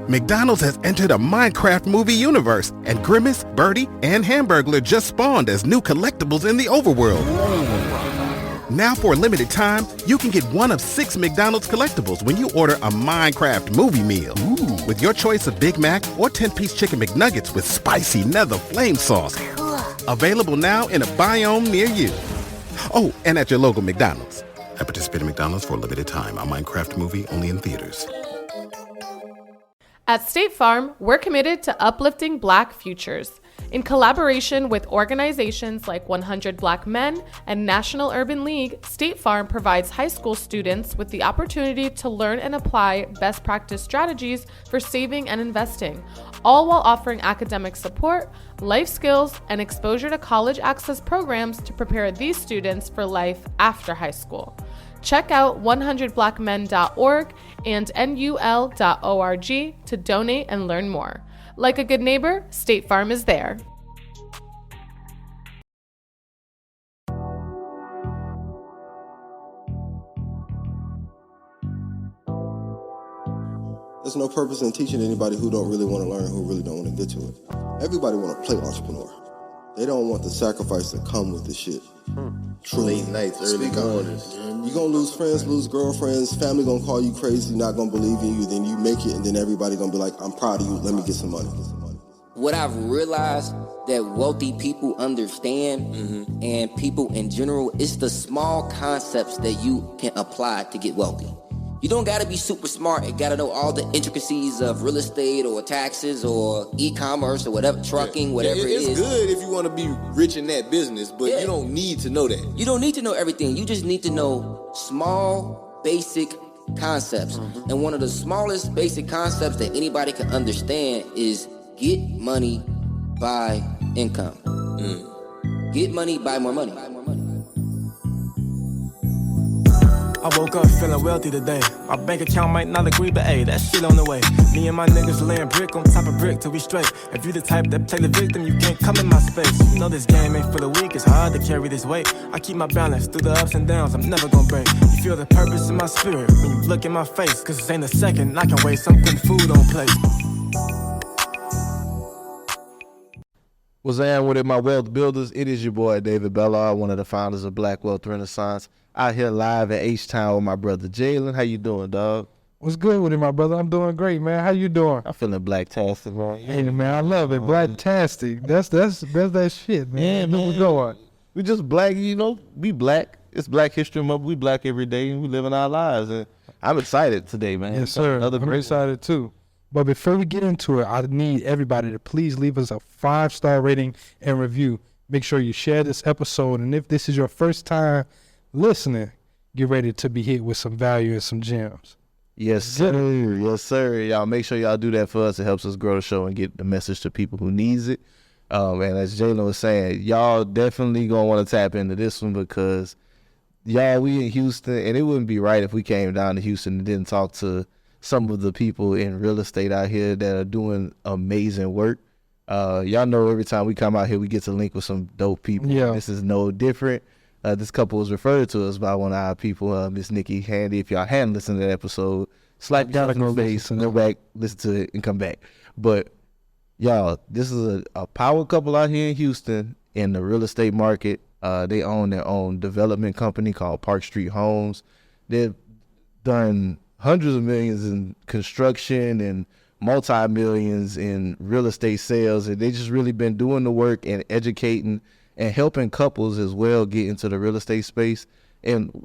McDonald's has entered a Minecraft movie universe, and Grimace, Birdie, and Hamburglar just spawned as new collectibles in the overworld. Now for a limited time, you can get one of 6 McDonald's collectibles when you order a Minecraft movie meal. Ooh. With your choice of Big Mac or 10-piece chicken McNuggets with spicy nether flame sauce. Available now in a biome near you. Oh, and at your local McDonald's. I participate in McDonald's for a limited time. A Minecraft movie only in theaters. At State Farm, we're committed to uplifting Black futures. In collaboration with organizations like 100 Black Men and National Urban League, State Farm provides high school students with the opportunity to learn and apply best practice strategies for saving and investing, all while offering academic support, life skills, and exposure to college access programs to prepare these students for life after high school. Check out 100blackmen.org and nul.org to donate and learn more. Like a good neighbor, State Farm is there. There's no purpose in teaching anybody who don't really want to learn, who really don't want to get to it. Everybody want to play entrepreneur. They don't want the sacrifice that come with this shit. Truly. Late nights, early mornings. You're going to lose friends, lose girlfriends, family going to call you crazy, not going to believe in you, then you make it, and then everybody going to be like, I'm proud of you, let me get some money. What I've realized that wealthy people understand, and people in general, it's the small concepts that you can apply to get wealthy. You don't gotta be super smart and gotta know all the intricacies of real estate or taxes or e-commerce or whatever, trucking, whatever it is. It's good if you want to be rich in that business, but you don't need to know that. You don't need to know everything. You just need to know small, basic concepts. And one of the smallest basic concepts that anybody can understand is get money, buy income. Get money, buy more money. I woke up feeling wealthy today. My bank account might not agree, but hey, that shit on the way. Me and my niggas laying brick on top of brick till we straight. If you the type that play the victim, you can't come in my space. You know this game ain't for the weak, it's hard to carry this weight. I keep my balance through the ups and downs, I'm never gonna break. You feel the purpose in my spirit when you look in my face. Cause this ain't a second I can waste, I'm putting food on plate. What's up with it, my wealth builders? It is your boy, David Bellard, one of the founders of Black Wealth Renaissance. Out here live at H-Town with my brother Jalen. How you doing, dog? What's good with it, my brother? I'm doing great, man. How you doing? I'm feeling black-tastic, man. Hey, man, I love it. Black-tastic. That's that shit, man. Yeah, what's going? We just black, you know. We black. It's Black History Month. We black every day, and we living our lives. And I'm excited today, man. Yes, sir. I'm excited, too. But before we get into it, I need everybody to please leave us a 5-star rating and review. Make sure you share this episode. And if this is your first time listening, get ready to be hit with some value and some gems. Yes, sir. Yes, sir. Y'all make sure y'all do that for us. It helps us grow the show and get the message to people who needs it. And as Jalen was saying, y'all definitely gonna want to tap into this one because y'all, we in Houston, and it wouldn't be right if we came down to Houston and didn't talk to some of the people in real estate out here that are doing amazing work. Y'all know every time we come out here, we get to link with some dope people. Yeah. This is no different. This couple was referred to us by one of our people, Miss Nikki Handy. If y'all hadn't listened to that episode, slap down in the face and go back, listen to it, and come back. But y'all, this is a power couple out here in Houston in the real estate market. They own their own development company called Park Street Homes. They've done hundreds of millions in construction and multi-millions in real estate sales. And they just really been doing the work and educating and helping couples as well get into the real estate space and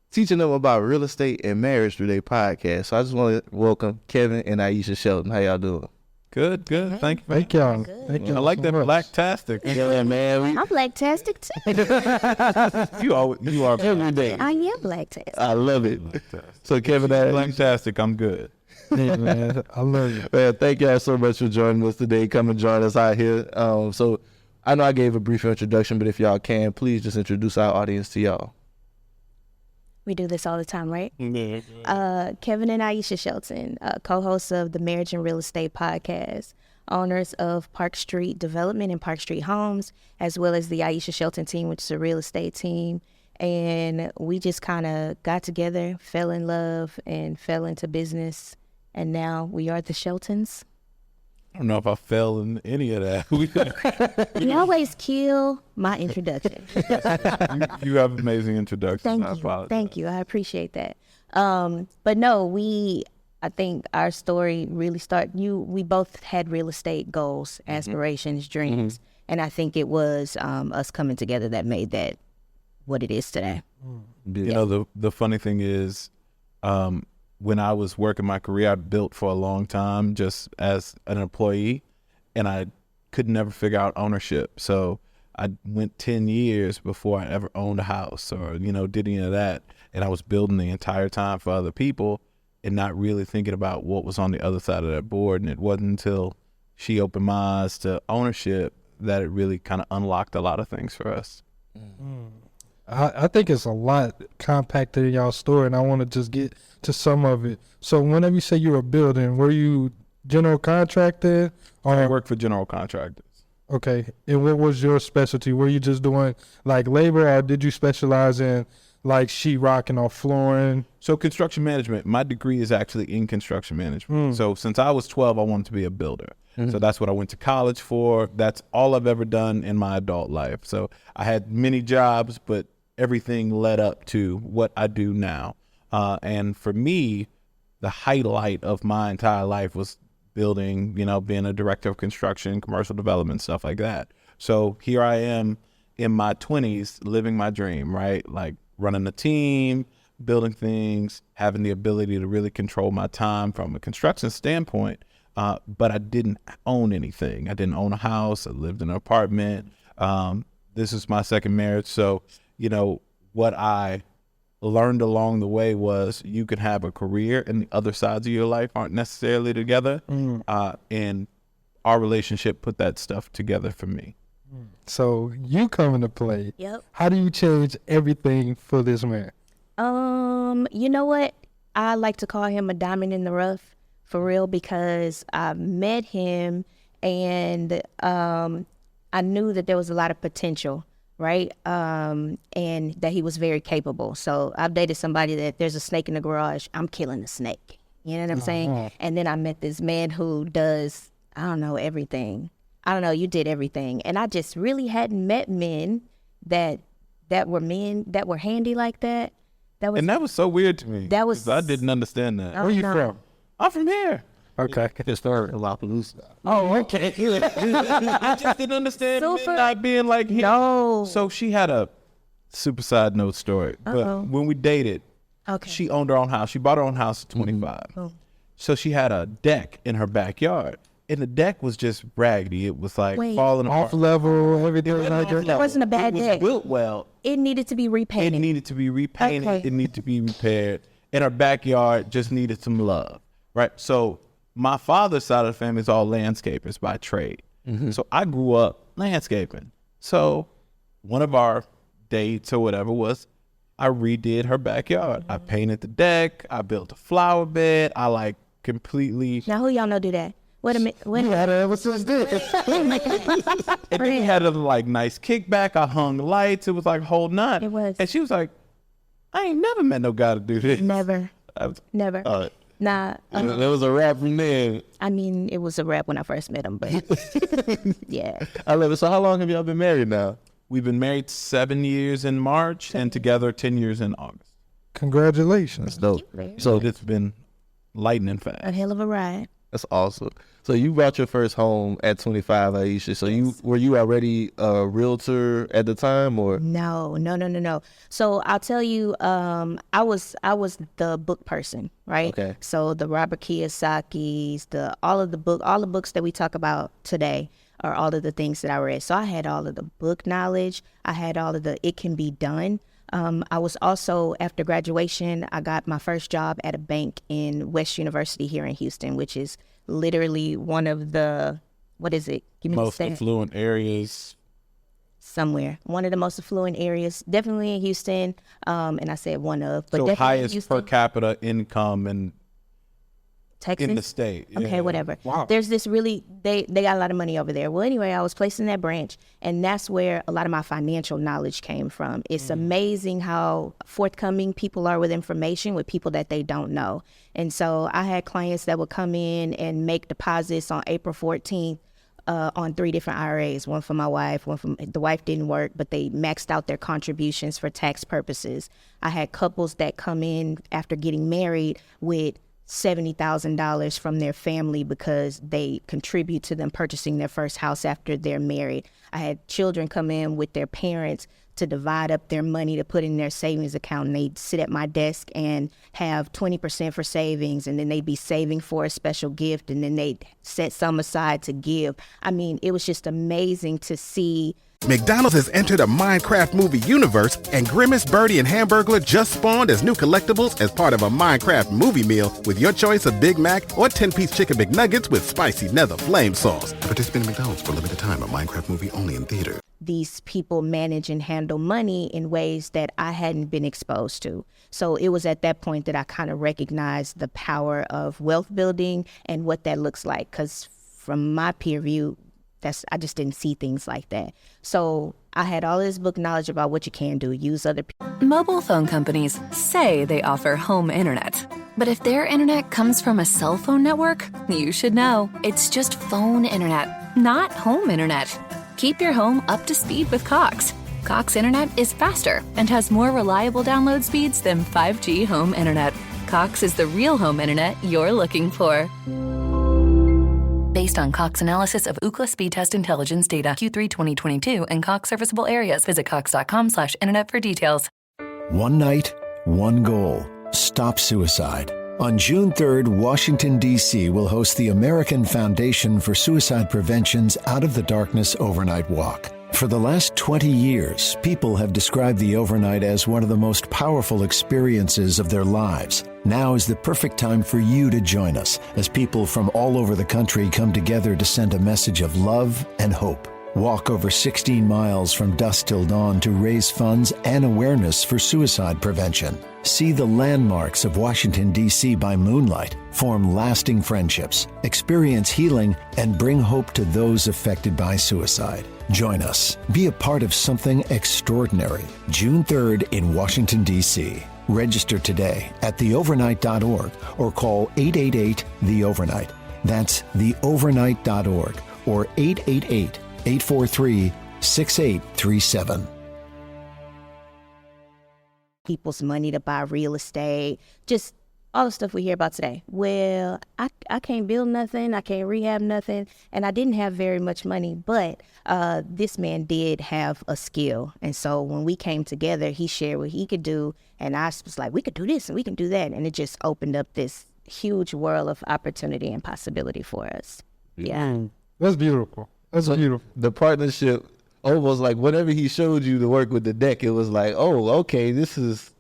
teaching them about real estate and marriage through their podcast. So I just want to welcome Kevan and Ayesha Shelton. How y'all doing? Good. Thank you. Thank y'all. I like that black-tastic. Yeah, man. I'm black-tastic too. You are every day. I am black-tastic. I love it. So Kevan, black-tastic. I'm good. Yeah, man. I love you. Man, thank y'all so much for joining us today. Come and join us out here. So I know I gave a brief introduction, but if y'all can, please just introduce our audience to y'all. We do this all the time, right? Yeah. Kevan and Ayesha Shelton, co-hosts of the Marriage and Real Estate podcast, owners of Park Street Development and Park Street Homes, as well as the Ayesha Shelton team, which is a real estate team. And we just kind of got together, fell in love, and fell into business. and now we are the Sheltons. I don't know if I fell in any of that. You always kill my introduction. You have amazing introductions. Thank you. I appreciate that. But no, I think our story really we both had real estate goals, aspirations, dreams. And I think it was us coming together that made that what it is today. You know, the funny thing is, when I was working my career, I built for a long time just as an employee, and I could never figure out ownership. So I went 10 years before I ever owned a house or, you know, did any of that. And I was building the entire time for other people and not really thinking about what was on the other side of that board. And it wasn't until she opened my eyes to ownership that it really kind of unlocked a lot of things for us. I think it's a lot compacted in y'all's story, and I want to just get to some of it. So whenever you say you were building, were you general contractor? Or I work for general contractors. Okay. And what was your specialty? Were you just doing like labor, or did you specialize in like sheetrocking or flooring? So construction management, my degree is actually in construction management. So since I was 12, I wanted to be a builder. So that's what I went to college for. That's all I've ever done in my adult life. So I had many jobs, but everything led up to what I do now. And for me, the highlight of my entire life was building, you know, being a director of construction, commercial development, stuff like that. So here I am in my 20s living my dream, right? Like running a team, building things, having the ability to really control my time from a construction standpoint. But I didn't own anything. I didn't own a house. I lived in an apartment. This is my second marriage. So, you know, what I learned along the way was you can have a career and the other sides of your life aren't necessarily together. And our relationship put that stuff together for me. So you come into play. Yep. How do you change everything for this man? You know what? I like to call him a diamond in the rough, for real, because I met him and I knew that there was a lot of potential, right? And that he was very capable. So I've dated somebody that there's a snake in the garage, I'm killing the snake. You know what I'm saying? And then I met this man who does, I don't know, everything. I don't know, you did everything. And I just really hadn't met men that were handy like that. And that was so weird to me. That was, 'cause I didn't understand that. Where are you from? I'm from here. Okay. Just started a lot loose. Oh, okay. I just didn't understand men not being like him. No. So she had a super side note story. But when we dated, she owned her own house. She bought her own house at 25. So she had a deck in her backyard. And the deck was just raggedy. It was like falling apart. Off level, everything like that. It wasn't a bad deck. It was built well. It needed to be repainted. It needed to be repainted. Okay. It needed to be repaired. And her backyard just needed some love, right? So my father's side of the family is all landscapers by trade. So I grew up landscaping. So one of our dates or whatever was I redid her backyard. I painted the deck. I built a flower bed. I like completely. Now who y'all know do that? Wait a minute. You had it ever since then. And then we had a like nice kickback. I hung lights. It was like a whole nut. It was. And she was like, I ain't never met no guy to do this. Never. Never. Nah. There was a rap from there. I mean, it was a rap when I first met him, but yeah. I love it. So how long have y'all been married now? We've been married 7 years in March and together 10 years in August. Congratulations. That's dope. So it's been lightning fast. A hell of a ride. That's awesome. So you bought your first home at 25, Ayesha. So were you already a realtor at the time, or? No. So I'll tell you, I was the book person, right? Okay. So the Robert Kiyosaki's, all the books that we talk about today are all of the things that I read. So I had all of the book knowledge. I had all of the it can be done. I was also, after graduation, I got my first job at a bank in West University here in Houston, which is literally one of the, what is it? Give me most the affluent areas. Somewhere. One of the most affluent areas, definitely in Houston. And I said one of, but So definitely highest Houston. per capita income and Texas? In the state. Okay, yeah. whatever. Wow. There's this really, they got a lot of money over there. Well, anyway, I was placed in that branch, and that's where a lot of my financial knowledge came from. It's amazing how forthcoming people are with information with people that they don't know. And so I had clients that would come in and make deposits on April 14th on 3 different IRAs, one for my wife, one for the wife didn't work, but they maxed out their contributions for tax purposes. I had couples that come in after getting married with $70,000 from their family because they contribute to them purchasing their first house after they're married. I had children come in with their parents to divide up their money to put in their savings account, and they'd sit at my desk and have 20% for savings, and then they'd be saving for a special gift, and then they'd set some aside to give. I mean, it was just amazing to see. McDonald's has entered a Minecraft movie universe, and Grimace, Birdie, and Hamburglar just spawned as new collectibles as part of a Minecraft movie meal with your choice of Big Mac or 10-piece chicken McNuggets with spicy nether flame sauce. Participate in McDonald's for a limited time. A Minecraft movie only in theaters. These people manage and handle money in ways that I hadn't been exposed to. So it was at that point that I kind of recognized the power of wealth building and what that looks like. Because from my peer view, I just didn't see things like that. So I had all this book knowledge about what you can do, use other people. Mobile phone companies say they offer home internet. But if their internet comes from a cell phone network, you should know. It's just phone internet, not home internet. Keep your home up to speed with Cox. Cox internet is faster and has more reliable download speeds than 5G home internet. Cox is the real home internet you're looking for. Based on Cox analysis of Ookla speed test intelligence data Q3 2022 and Cox serviceable areas. Visit cox.com/internet for details. One night, one goal. Stop suicide. On June 3rd, Washington, D.C. will host the American Foundation for Suicide Prevention's Out of the Darkness Overnight Walk. For the last 20 years, people have described the overnight as one of the most powerful experiences of their lives. Now is the perfect time for you to join us as people from all over the country come together to send a message of love and hope. Walk over 16 miles from dusk till dawn to raise funds and awareness for suicide prevention. See the landmarks of Washington, D.C. by moonlight, form lasting friendships, experience healing, and bring hope to those affected by suicide. Join us. Be a part of something extraordinary. June 3rd in Washington, D.C. Register today at theovernight.org or call 888-THE-OVERNIGHT. That's theovernight.org or 888-843-6837. People's money to buy real estate, just all the stuff we hear about today. Well, I can't build nothing, I can't rehab nothing, and I didn't have very much money, but this man did have a skill. And so when we came together, he shared what he could do, and I was like, we could do this and we can do that. And it just opened up this huge world of opportunity and possibility for us. Yeah. That's beautiful. That's beautiful. The partnership, almost like whenever he showed you to work with the deck, it was like, oh, okay, this is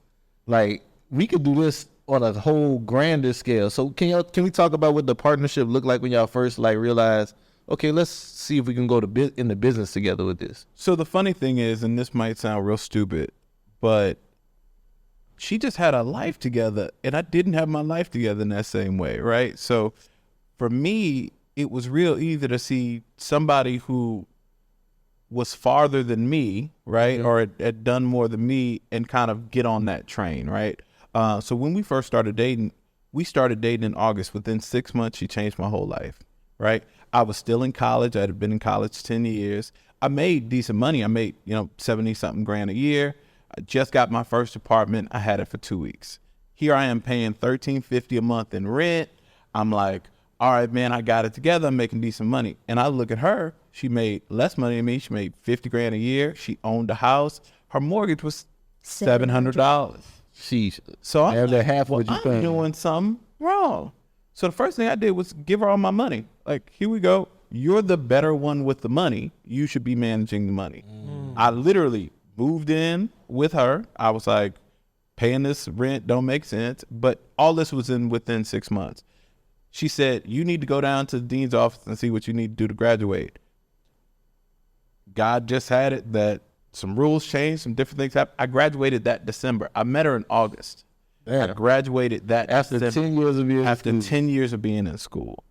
like, we could do this on a whole grander scale. So can we talk about what the partnership looked like when y'all first like realized, okay, let's see if we can go to in the business together with this? So the funny thing is, and this might sound real stupid, but she just had a life together, and I didn't have my life together in that same way, right? So for me, it was real easy to see somebody who was farther than me, right, or had done more than me, and kind of get on that train, right? So when we first started dating, we started dating in August. Within 6 months, she changed my whole life, right? I was still in college. I had been in college 10 years. I made decent money. I made, 70-something grand a year. I just got my first apartment. I had it for 2 weeks. Here I am paying $1,350 a month in rent. I'm like, all right, man, I got it together. I'm making decent money. And I look at her. She made less money than me. She made $50 grand a year. She owned a house. Her mortgage was $700. So I'm have like, half what you I'm paying. doing something wrong. So the first thing I did was give her all my money. Like, here we go. You're the better one with the money. You should be managing the money. I literally moved in with her. I was like, paying this rent don't make sense. But all this was within 6 months. She said, you need to go down to the dean's office and see what you need to do to graduate. God just had it that some rules changed, some different things happened. I graduated that December. I met her in August. I graduated that after 10 years of being after 10 years of being in school.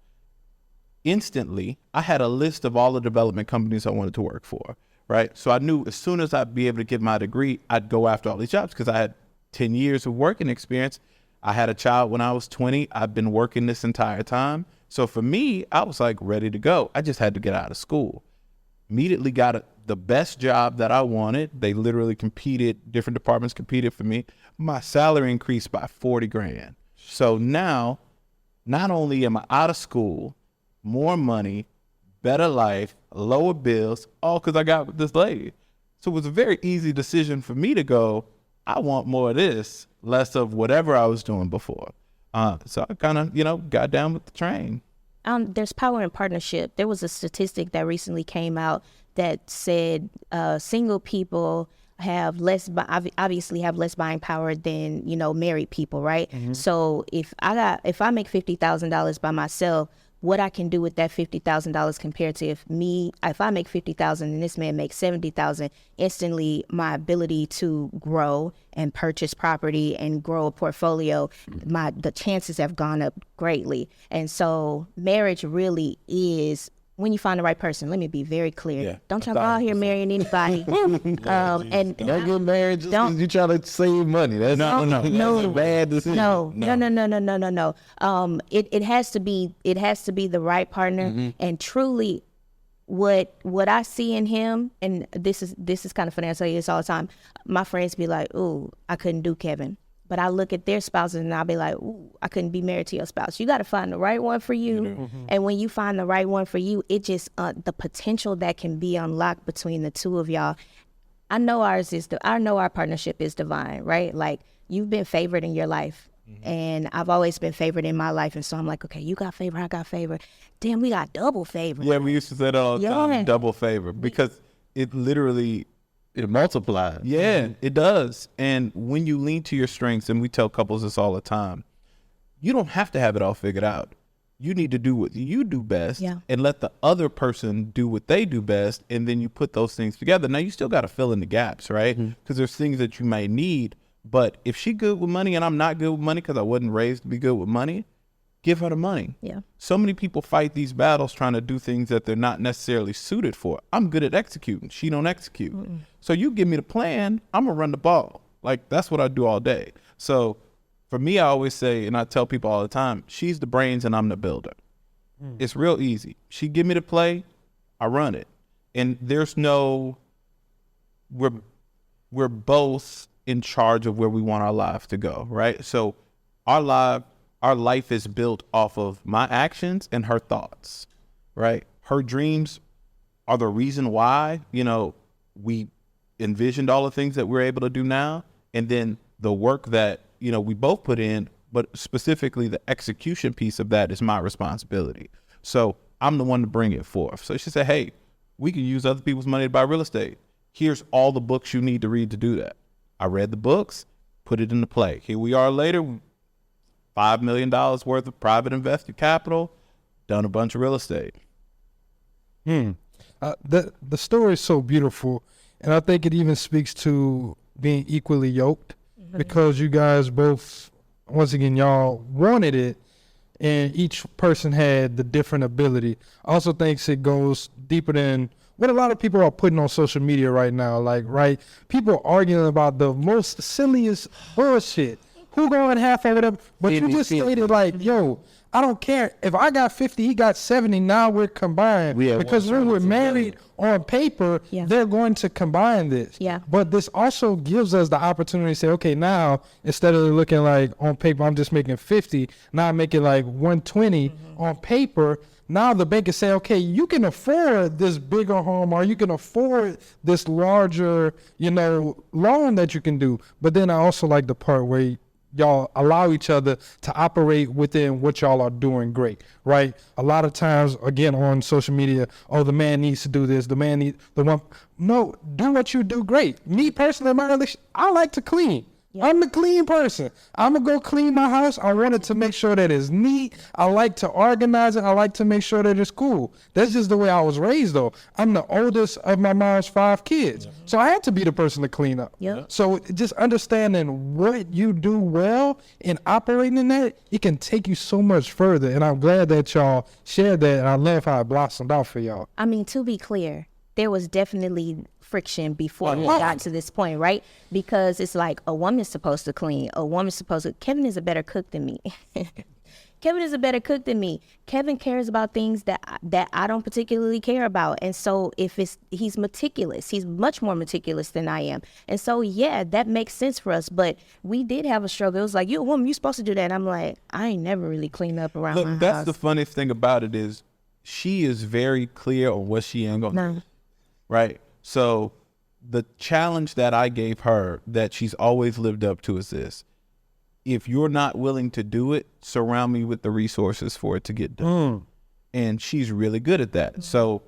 Instantly, I had a list of all the development companies I wanted to work for, right? So I knew as soon as I'd be able to get my degree, I'd go after all these jobs because I had 10 years of working experience. I had a child when I was 20. I've been working this entire time. So for me, I was like ready to go. I just had to get out of school. Immediately got the best job that I wanted. They literally competed, different departments competed for me. My salary increased by 40 grand. So now, not only am I out of school, more money, better life, lower bills, all because I got with this lady. So it was a very easy decision for me to go, I want more of this, less of whatever I was doing before. So I kind of, got down with the train. There's power in partnership. There was a statistic that recently came out that said single people obviously have less buying power than married people, right? Mm-hmm. So if I make $50,000 by myself, what I can do with that $50,000 compared to if I make $50,000 and this man makes $70,000, instantly my ability to grow and purchase property and grow a portfolio, the chances have gone up greatly. And so marriage really is, when you find the right person, let me be very clear. Yeah, don't y'all go out here marrying anybody. And don't get married just because you try to save money. That's that's a bad decision. No. It has to be the right partner. Mm-hmm. And truly, what I see in him, and this is kind of funny. I tell you this all the time. My friends be like, "Ooh, I couldn't do Kevin." But I look at their spouses and I'll be like, ooh, I couldn't be married to your spouse. You got to find the right one for you. Mm-hmm. And when you find the right one for you, it just, the potential that can be unlocked between the two of y'all. I know our partnership is divine, right? Like, you've been favored in your life. Mm-hmm. And I've always been favored in my life. And so I'm like, okay, you got favor, I got favor. Damn, we got double favor. Yeah, we used to say that all the time, double favor, because it literally... It multiplies. Yeah, it does. And when you lean to your strengths, and we tell couples this all the time, you don't have to have it all figured out. You need to do what you do best and let the other person do what they do best, and then you put those things together. Now, you still got to fill in the gaps, right? Because there's things that you might need, but if she good with money and I'm not good with money because I wasn't raised to be good with money, give her the money. Yeah. So many people fight these battles trying to do things that they're not necessarily suited for. I'm good at executing. She don't execute. Mm-mm. So you give me the plan, I'm going to run the ball. Like, that's what I do all day. So for me, I always say, and I tell people all the time, she's the brains and I'm the builder. It's real easy. She give me the play, I run it. And there's no, we're both in charge of where we want our life to go, right? So our life is built off of my actions and her thoughts, right? Her dreams are the reason why, we envisioned all the things that we're able to do now. And then the work that, we both put in, but specifically the execution piece of that is my responsibility. So I'm the one to bring it forth. So she said, hey, we can use other people's money to buy real estate. Here's all the books you need to read to do that. I read the books, put it into play. Here we are later, $5 million worth of private invested capital, done a bunch of real estate. The story is so beautiful, and I think it even speaks to being equally yoked, because you guys both, once again, y'all wanted it, and each person had the different ability. I also think it goes deeper than what a lot of people are putting on social media right now. Like, right, people are arguing about the most silliest bullshit. Who going half of it up? But you just stated, like, yo, I don't care. If I got 50, he got 70, now we're combined. Because when we're married on paper, they're going to combine this. Yeah. But this also gives us the opportunity to say, okay, now, instead of looking like on paper, I'm just making 50, now I'm making like 120 on paper. Now the bank is saying, okay, you can afford this bigger home, or you can afford this larger, loan that you can do. But then I also like the part where y'all allow each other to operate within what y'all are doing great, right? A lot of times, again, on social media, oh, the man needs to do this, No, do what you do great. Me personally, in my relationship, I like to clean. I'm the clean person. I'm going to go clean my house. I wanted to make sure that it's neat. I like to organize it. I like to make sure that it's cool. That's just the way I was raised, though. I'm the oldest of my mom's 5 kids. So I had to be the person to clean up. So just understanding what you do well and operating in that, it can take you so much further. And I'm glad that y'all shared that, and I love how it blossomed out for y'all. I mean, to be clear, there was definitely friction before we got to this point, right? Because it's like a woman's supposed to clean. Kevin is a better cook than me. Kevin is a better cook than me. Kevin cares about things that I don't particularly care about. And so he's meticulous. He's much more meticulous than I am. And so, yeah, that makes sense for us. But we did have a struggle. It was like, you're a woman, you're supposed to do that. And I'm like, I ain't never really cleaned up around my house. That's the funniest thing about it is she is very clear on what she ain't going to do. Right? So the challenge that I gave her that she's always lived up to is this. If you're not willing to do it, surround me with the resources for it to get done. And she's really good at that. So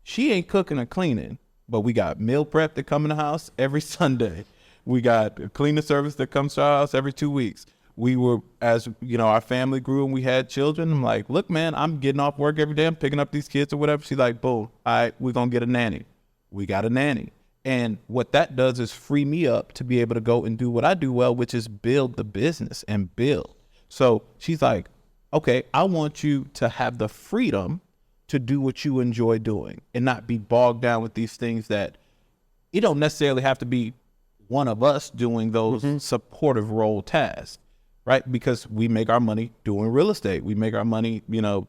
she ain't cooking or cleaning, but we got meal prep that come in the house every Sunday. We got a cleaning service that comes to our house every 2 weeks. We were, as you know, our family grew and we had children. I'm like, look, man, I'm getting off work every day. I'm picking up these kids or whatever. She's like, boom, all right, we're going to get a nanny. We got a nanny. And what that does is free me up to be able to go and do what I do well, which is build the business and build. So she's like, okay, I want you to have the freedom to do what you enjoy doing and not be bogged down with these things that you don't necessarily have to be one of us doing those supportive role tasks, right? Because we make our money doing real estate. We make our money, you know,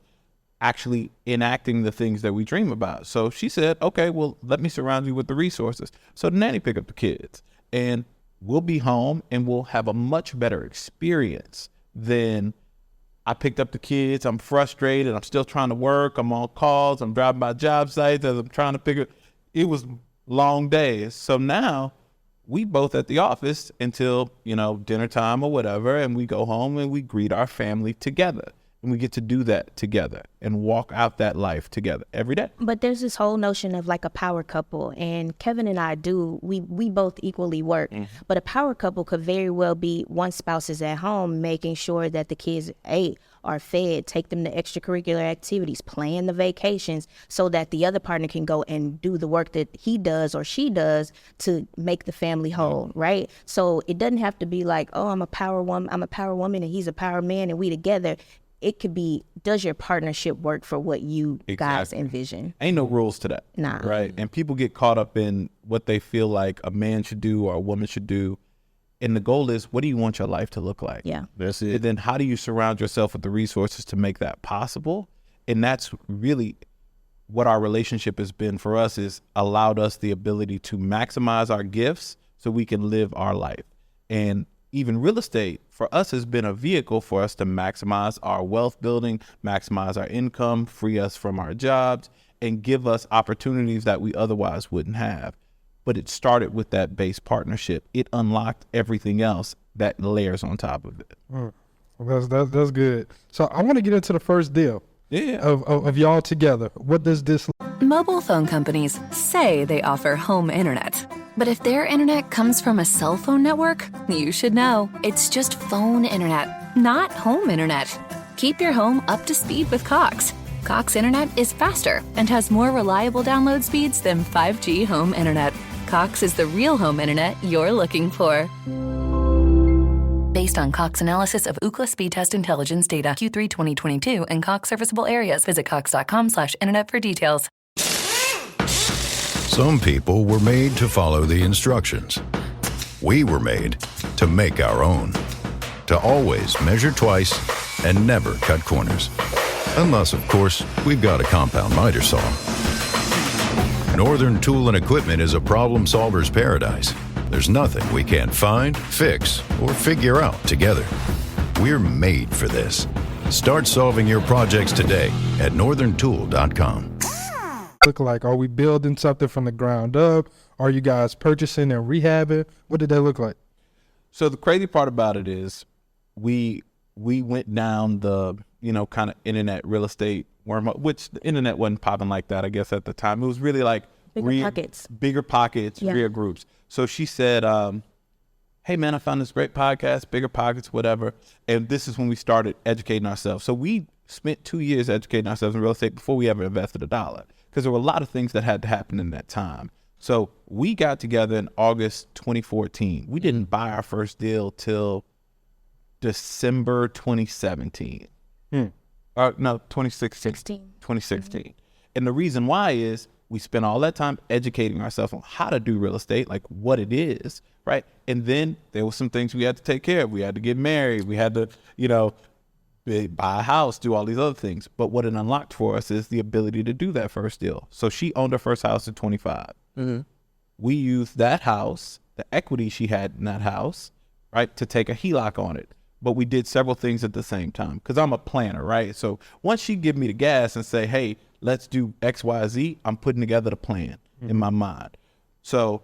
actually enacting the things that we dream about. So she said, okay, well, let me surround you with the resources. So the nanny pick up the kids and we'll be home and we'll have a much better experience than I picked up the kids. I'm frustrated. I'm still trying to work. I'm on calls. I'm driving by job sites as I'm trying to figure. It was long days. So now we both at the office until, you know, dinner time or whatever. And we go home and we greet our family together. And we get to do that together and walk out that life together every day. But there's this whole notion of like a power couple, and Kevin and I we both equally work. But a power couple could very well be one spouse is at home making sure that the kids ate, are fed, take them to extracurricular activities, plan the vacations, so that the other partner can go and do the work that he does or she does to make the family whole, right? So it doesn't have to be like, oh, I'm a power woman and he's a power man and we together. It could be, does your partnership work for what you guys envision? Ain't no rules to that. Nah. Right? And people get caught up in what they feel like a man should do or a woman should do. And the goal is, what do you want your life to look like? Yeah. That's it. And then how do you surround yourself with the resources to make that possible? And that's really what our relationship has been for us, is allowed us the ability to maximize our gifts so we can live our life. And even real estate for us has been a vehicle for us to maximize our wealth building, maximize our income, free us from our jobs, and give us opportunities that we otherwise wouldn't have. But it started with that base partnership. It unlocked everything else that layers on top of it. That's good. So I want to get into the first deal of y'all together. What does this Mobile phone companies say they offer home internet. But if their internet comes from a cell phone network, you should know. It's just phone internet, not home internet. Keep your home up to speed with Cox. Cox internet is faster and has more reliable download speeds than 5G home internet. Cox is the real home internet you're looking for. Based on Cox analysis of Ookla speed test intelligence data Q3 2022 and Cox serviceable areas. Visit cox.com/internet for details. Some people were made to follow the instructions. We were made to make our own. To always measure twice and never cut corners. Unless, of course, we've got a compound miter saw. Northern Tool and Equipment is a problem solver's paradise. There's nothing we can't find, fix, or figure out together. We're made for this. Start solving your projects today at northerntool.com. look like? Are we building something from the ground up? Are you guys purchasing and rehabbing? What did that look like? So the crazy part about it is we went down the, kind of internet real estate wormhole, which the internet wasn't popping like that, I guess, at the time. It was really like bigger pockets, yeah. Real groups. So she said, hey man, I found this great podcast, Bigger Pockets, whatever. And this is when we started educating ourselves. So we spent 2 years educating ourselves in real estate before we ever invested $1, because there were a lot of things that had to happen in that time. So we got together in August 2014. We didn't buy our first deal till December 2017. No, 2016. 2016. And the reason why is we spent all that time educating ourselves on how to do real estate, like what it is, right? And then there were some things we had to take care of. We had to get married. We had to, buy a house, do all these other things. But what it unlocked for us is the ability to do that first deal. So she owned her first house at 25. We used that house, the equity she had in that house, right, to take a HELOC on it. But we did several things at the same time because I'm a planner, right? So once she give me the gas and say, hey, let's do X, Y, Z, I'm putting together the plan in my mind. So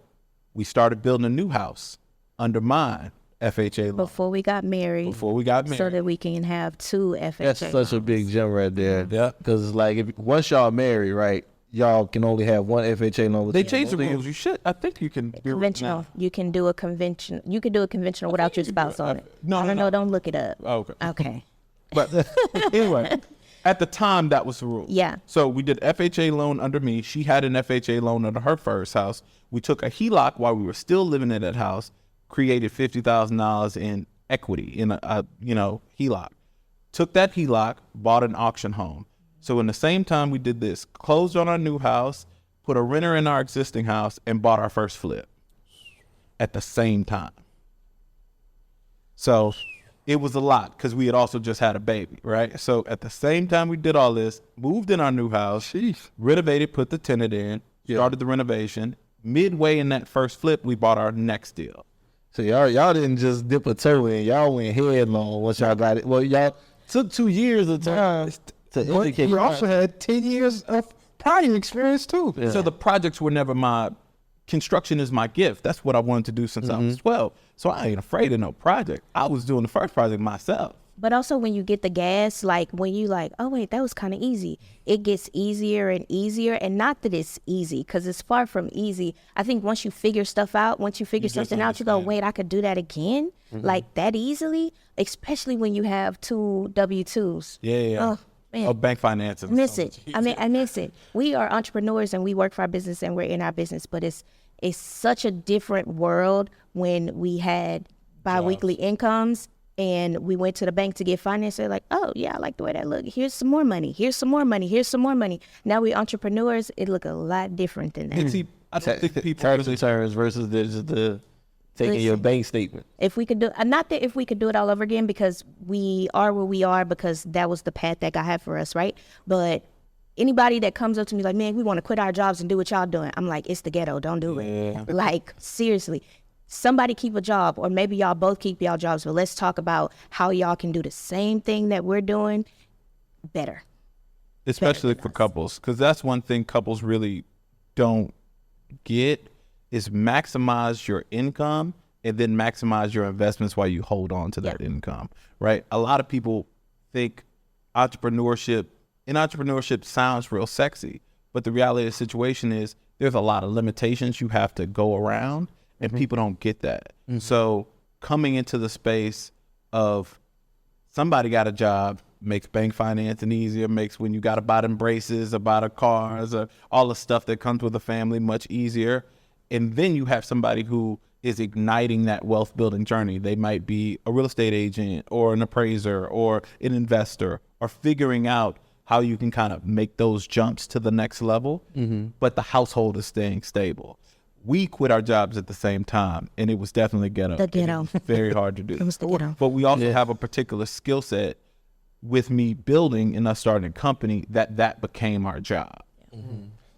we started building a new house under mine FHA loan. Before we got married. So that we can have 2 FHA That's such loans. a big jump right there. Yeah. Because it's like, once y'all married, right, y'all can only have 1 FHA loan. They changed the rules. You should. I think you can. Conventional. You can do a conventional. You can do a conventional without your spouse on it. No. Don't look it up. Oh, okay. Okay. But anyway, at the time, that was the rule. Yeah. So we did FHA loan under me. She had an FHA loan under her first house. We took a HELOC while we were still living in that house, created $50,000 in equity in a HELOC. Took that HELOC, bought an auction home. So in the same time we did this, closed on our new house, put a renter in our existing house, and bought our first flip at the same time. So it was a lot because we had also just had a baby, right? So at the same time we did all this, moved in our new house, renovated, put the tenant in, started the renovation. Midway in that first flip, we bought our next deal. So y'all didn't just dip a toe in. Y'all went headlong once y'all got it. Well, y'all took 2 years of time to educate. We also had 10 years of prior experience too. Yeah. So the projects were never construction is my gift. That's what I wanted to do since I was 12. So I ain't afraid of no project. I was doing the first project myself. But also when you get the gas, like when you like, oh wait, that was kind of easy. It gets easier and easier. And not that it's easy, because it's far from easy. I think once you figure stuff out, something out, you go, wait, I could do that again? Like that easily? Especially when you have 2 W-2s. Yeah. Oh, man. Oh, bank finance. I miss it. I miss it. We are entrepreneurs and we work for our business and we're in our business, but it's such a different world when we had biweekly incomes and we went to the bank to get finance. They're like, oh yeah, I like the way that look. Here's some more money. Here's some more money. Here's some more money. Now we entrepreneurs, it look a lot different than that. And see, I don't think people terms and terms versus the taking your bank statement. If we could do, not that if we could do it all over again, because we are where we are because that was the path that God had for us, right? But anybody that comes up to me like, man, we want to quit our jobs and do what y'all doing. I'm like, it's the ghetto. Don't do it. Like, seriously. Somebody keep a job, or maybe y'all both keep y'all jobs, but let's talk about how y'all can do the same thing that we're doing better. Especially for couples, because that's one thing couples really don't get is maximize your income and then maximize your investments while you hold on to that income, right? A lot of people think entrepreneurship sounds real sexy, but the reality of the situation is there's a lot of limitations you have to go around, and people don't get that. So coming into the space of somebody got a job makes bank financing easier, makes when you got to buy them braces or buy the cars or all the stuff that comes with a family much easier. And then you have somebody who is igniting that wealth building journey. They might be a real estate agent or an appraiser or an investor, or figuring out how you can kind of make those jumps to the next level, but the household is staying stable. We quit our jobs at the same time, and it was definitely ghetto. The ghetto. Very hard to do. It was the ghetto. But we also have a particular skill set with me building and us starting a company that became our job.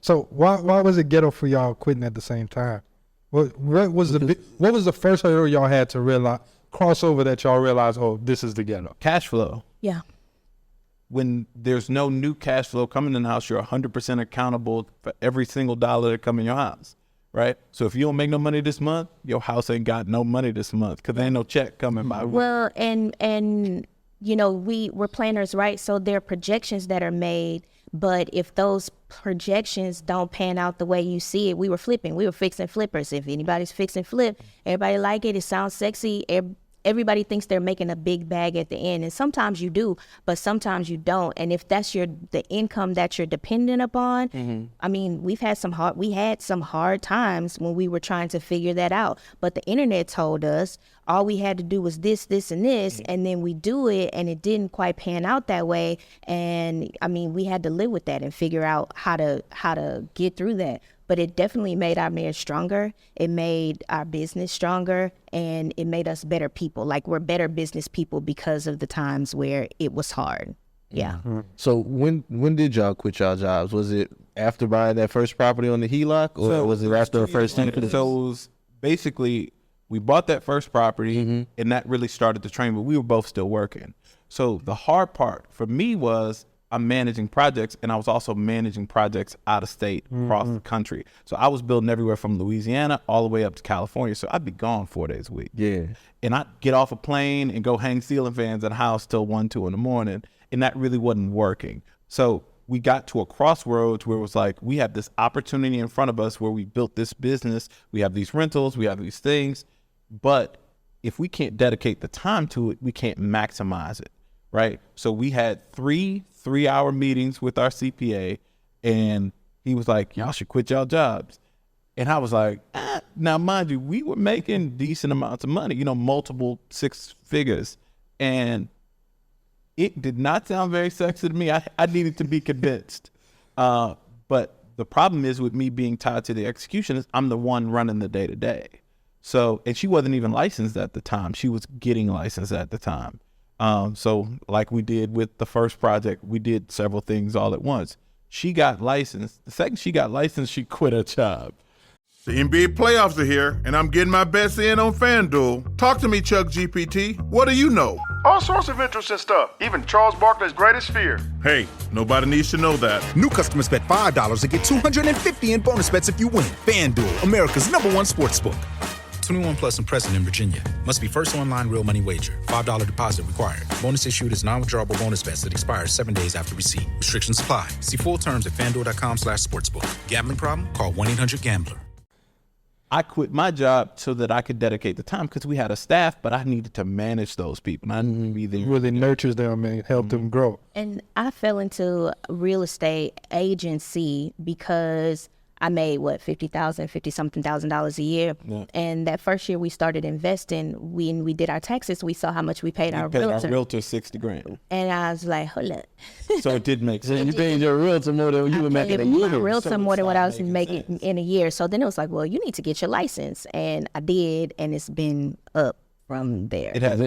So why was it ghetto for y'all quitting at the same time? What was the first hurdle y'all had to realize, cross over, that y'all realized, oh, this is the ghetto? Cash flow. Yeah. When there's no new cash flow coming in the house, you're 100% accountable for every single dollar that come in your house, right? So if you don't make no money this month, your house ain't got no money this month because there ain't no check coming by. Well, and you know, we're planners, right? So there are projections that are made, But if those projections don't pan out the way you see it, we were fixing flippers. If anybody's fixing flip, everybody like it. It sounds sexy. Everybody thinks they're making a big bag at the end, and sometimes you do, but sometimes you don't. And if that's the income that you're dependent upon, I mean, we had some hard times when we were trying to figure that out. But the internet told us all we had to do was this, and this, and then we do it, and it didn't quite pan out that way. And I mean, we had to live with that and figure out how to get through that. But it definitely made our marriage stronger. It made our business stronger, and it made us better people. Like, we're better business people because of the times where it was hard. Yeah. So when did y'all quit y'all jobs? Was it after buying that first property on the HELOC, or was it after the first thing? So it was basically, we bought that first property, and that really started the train, but we were both still working. So the hard part for me was, I'm managing projects, and I was also managing projects out of state, across the country. So I was building everywhere from Louisiana all the way up to California. So I'd be gone 4 days a week. Yeah. And I'd get off a plane and go hang ceiling fans at a house till 1, 2 in the morning. And that really wasn't working. So we got to a crossroads where it was like, we have this opportunity in front of us where we built this business. We have these rentals, we have these things. But if we can't dedicate the time to it, we can't maximize it. Right. So we had 3-hour meetings with our CPA, and he was like, y'all should quit y'all jobs. And I was like, Now, mind you, we were making decent amounts of money, multiple 6 figures. And it did not sound very sexy to me. I needed to be convinced. But the problem is with me being tied to the execution is I'm the one running the day to day. So, and she wasn't even licensed at the time. She was getting licensed at the time. So like we did with the first project, we did several things all at once. She got licensed. The second she got licensed, she quit her job. The NBA playoffs are here, and I'm getting my bets in on FanDuel. Talk to me, Chuck GPT. What do you know? All sorts of interesting stuff, even Charles Barkley's greatest fear. Hey, nobody needs to know that. New customers bet $5 and get $250 in bonus bets if you win. FanDuel, America's #1 sportsbook. 21 plus and present in Virginia. Must be first online real money wager. $5 deposit required. Bonus issued is non-withdrawable bonus bets that expires 7 days after receipt. Restrictions apply. See full terms at FanDuel.com/sportsbook. Gambling problem? Call 1-800-GAMBLER. I quit my job so that I could dedicate the time because we had a staff, but I needed to manage those people. I needed to be there. Really nurtures them and help them grow. And I fell into real estate agency because I made $50-something thousand a year. Yeah. And that first year we started investing, when we did our taxes, we saw how much we paid our realtor. Our realtor $60,000. And I was like, hold up. So it did make sense. You paid your realtor more than you were making a year. My realtor more than what I was making in a year. So then it was like, well, you need to get your license. And I did, and it's been up from there. It has.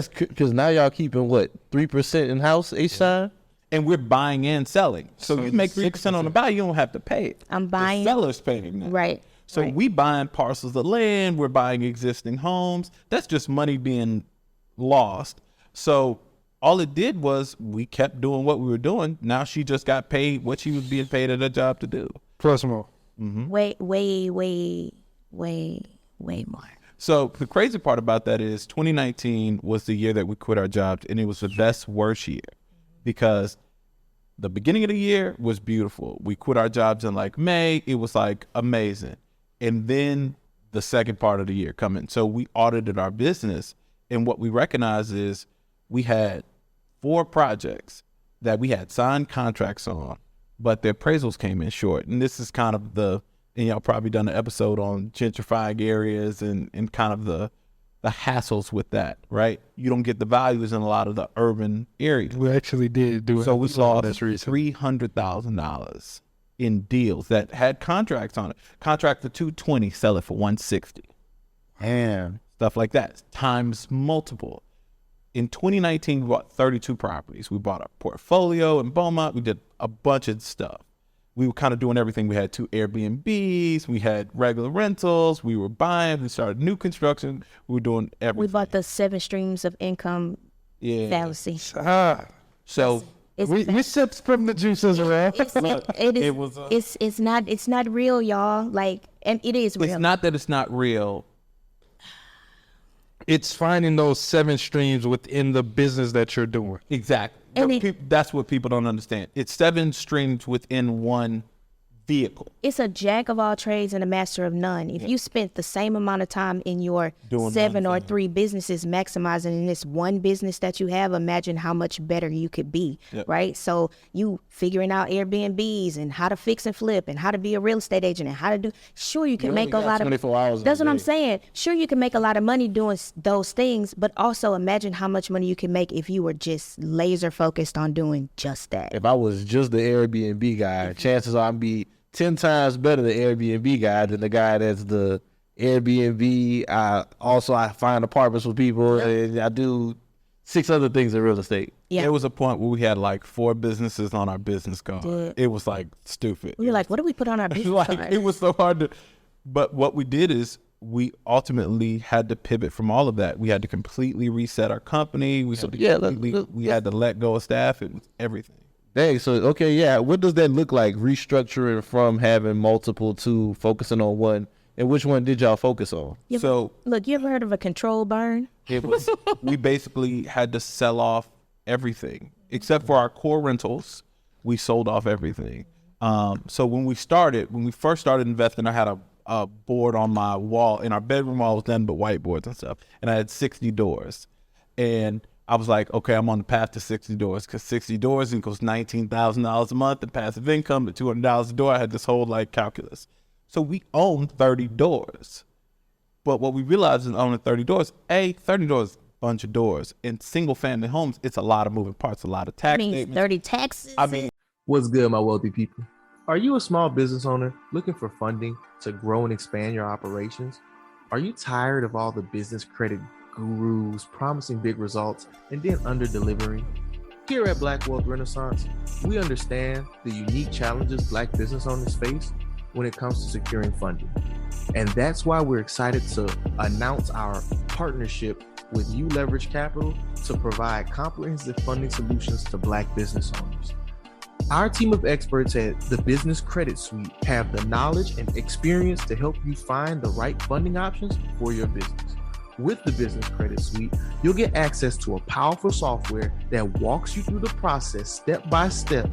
Because now y'all keeping 3% in house each time? And we're buying and selling. So you make 3% on the buy, you don't have to pay it. I'm buying. The seller's paying that. Right. So we buying parcels of land, we're buying existing homes. That's just money being lost. So all it did was we kept doing what we were doing. Now she just got paid what she was being paid at her job to do. Plus more. Mm-hmm. Way more. So the crazy part about that is 2019 was the year that we quit our jobs, and it was the best, worst year. Because the beginning of the year was beautiful. We quit our jobs in May. It was amazing. And then the second part of the year coming. So we audited our business. And what we recognized is we had 4 projects that we had signed contracts on, but the appraisals came in short. And this is kind of and y'all probably done an episode on gentrifying areas and kind of the hassles with that, right? You don't get the values in a lot of the urban areas. We actually did do it. So we lost $300,000 in deals that had contracts on it. Contract for $220, sell it for $160. Damn. Stuff like that, times multiple. In 2019, we bought 32 properties. We bought a portfolio in Beaumont. We did a bunch of stuff. We were kind of doing everything. We had 2 Airbnbs. We had regular rentals. We were buying. We started new construction. We were doing everything. We bought the 7 streams of income fallacy. So we sipped from the juices around. It's not real, y'all. And it is real. It's not that it's not real. It's finding those 7 streams within the business that you're doing. Exactly. That's what people don't understand. It's 7 streams within one vehicle. It's a jack of all trades and a master of none. If you spent the same amount of time in your Doing 7 or 3 businesses maximizing in this one business that you have, imagine how much better you could be, right? So you figuring out Airbnbs and how to fix and flip and how to be a real estate agent and how to do, sure, you can make a lot of, 24 hours that's what I'm day. saying. Sure, you can make a lot of money doing those things, but also imagine how much money you can make if you were just laser focused on doing just that. If I was just the Airbnb guy, chances are I'd be 10 times better the Airbnb guy than the guy that's the Airbnb. I find apartments for people, and I do 6 other things in real estate. Yeah. There was a point where we had like 4 businesses on our business card. Yeah. It was like stupid. We were like, what do we put on our business card? It was so hard to. But what we did is we ultimately had to pivot from all of that. We had to completely reset our company. We had to let go of staff. It was everything. Dang, so okay, yeah. What does that look like? Restructuring from having multiple to focusing on one, and which one did y'all focus on? Look, you ever heard of a control burn? It was we basically had to sell off everything except for our core rentals. We sold off everything. So when we first started investing, I had a board on my wall in our bedroom wall was nothing but whiteboards and stuff, and I had 60 doors, and I was like, okay, I'm on the path to 60 doors because 60 doors equals $19,000 a month in passive income, at $200 a door. I had this whole calculus. So we owned 30 doors. But what we realized in owning 30 doors, 30 doors is a bunch of doors. In single family homes, it's a lot of moving parts, a lot of tax statements. 30 taxes. What's good, my wealthy people? Are you a small business owner looking for funding to grow and expand your operations? Are you tired of all the business credit gurus promising big results and then under-delivering? Here at Black Wealth Renaissance, we understand the unique challenges Black business owners face when it comes to securing funding. And that's why we're excited to announce our partnership with U Leverage Capital to provide comprehensive funding solutions to Black business owners. Our team of experts at the Business Credit Suite have the knowledge and experience to help you find the right funding options for your business. With the Business Credit Suite, you'll get access to a powerful software that walks you through the process step by step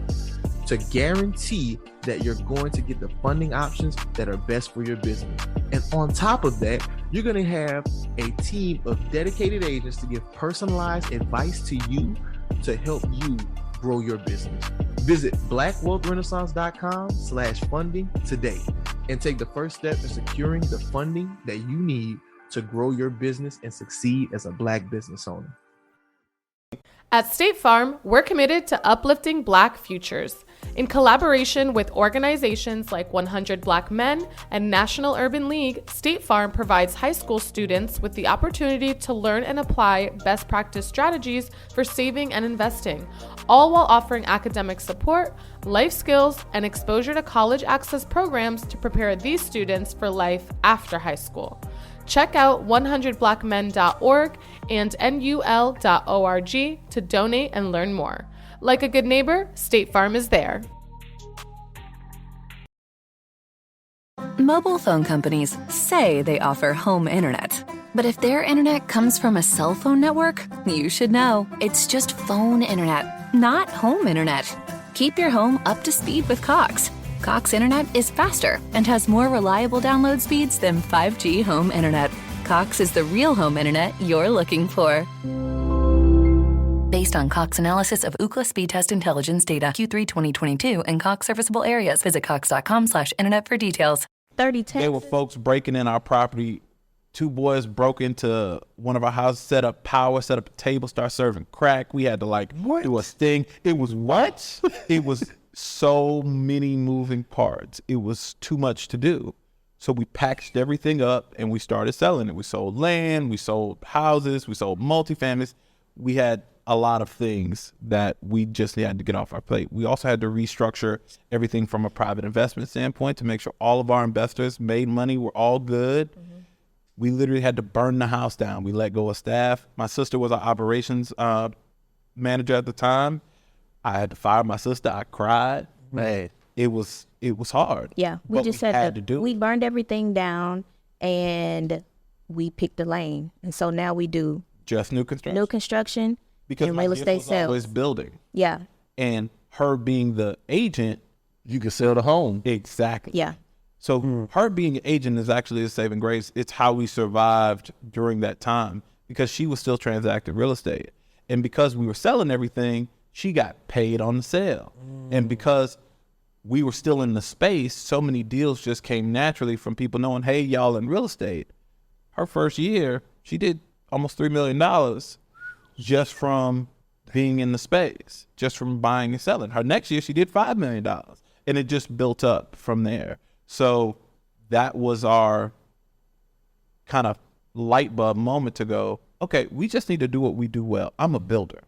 to guarantee that you're going to get the funding options that are best for your business. And on top of that, you're going to have a team of dedicated agents to give personalized advice to you to help you grow your business. Visit blackwealthrenaissance.com/funding today and take the first step in securing the funding that you need to grow your business and succeed as a Black business owner. At State Farm, we're committed to uplifting Black futures. In collaboration with organizations like 100 Black Men and National Urban League, State Farm provides high school students with the opportunity to learn and apply best practice strategies for saving and investing, all while offering academic support, life skills, and exposure to college access programs to prepare these students for life after high school. Check out 100blackmen.org and nul.org to donate and learn more. Like a good neighbor, State Farm is there. Mobile phone companies say they offer home internet. But if their internet comes from a cell phone network, you should know. It's just phone internet, not home internet. Keep your home up to speed with Cox. Cox Internet is faster and has more reliable download speeds than 5G home internet. Cox is the real home internet you're looking for. Based on Cox analysis of Ookla speed test intelligence data Q3 2022 and Cox serviceable areas, visit cox.com/internet for details. 30 There were folks breaking in our property. 2 boys broke into one of our houses, set up power, set up a table, start serving crack. We had to do a sting. It was what? It was so many moving parts. It was too much to do. So we packaged everything up and we started selling it. We sold land, we sold houses, we sold multifamilies. We had a lot of things that we just had to get off our plate. We also had to restructure everything from a private investment standpoint to make sure all of our investors made money, we're all good. Mm-hmm. We literally had to burn the house down. We let go of staff. My sister was our operations manager at the time. I had to fire my sister. I cried. Man, it was hard. Yeah, we just had to do. We burned everything down and we picked a lane, and so now we do just new construction. New construction because in my real gift estate was sales. always building. Yeah. And her being the agent, you could sell the home. Exactly. Yeah. So her being an agent is actually a saving grace. It's how we survived during that time because she was still transacting real estate. And because we were selling everything, she got paid on the sale. And because we were still in the space, so many deals just came naturally from people knowing, hey, y'all in real estate. Her first year, she did almost $3 million just from being in the space, just from buying and selling. Her next year, she did $5 million. And it just built up from there. So that was our kind of light bulb moment to go, okay, we just need to do what we do well. I'm a builder.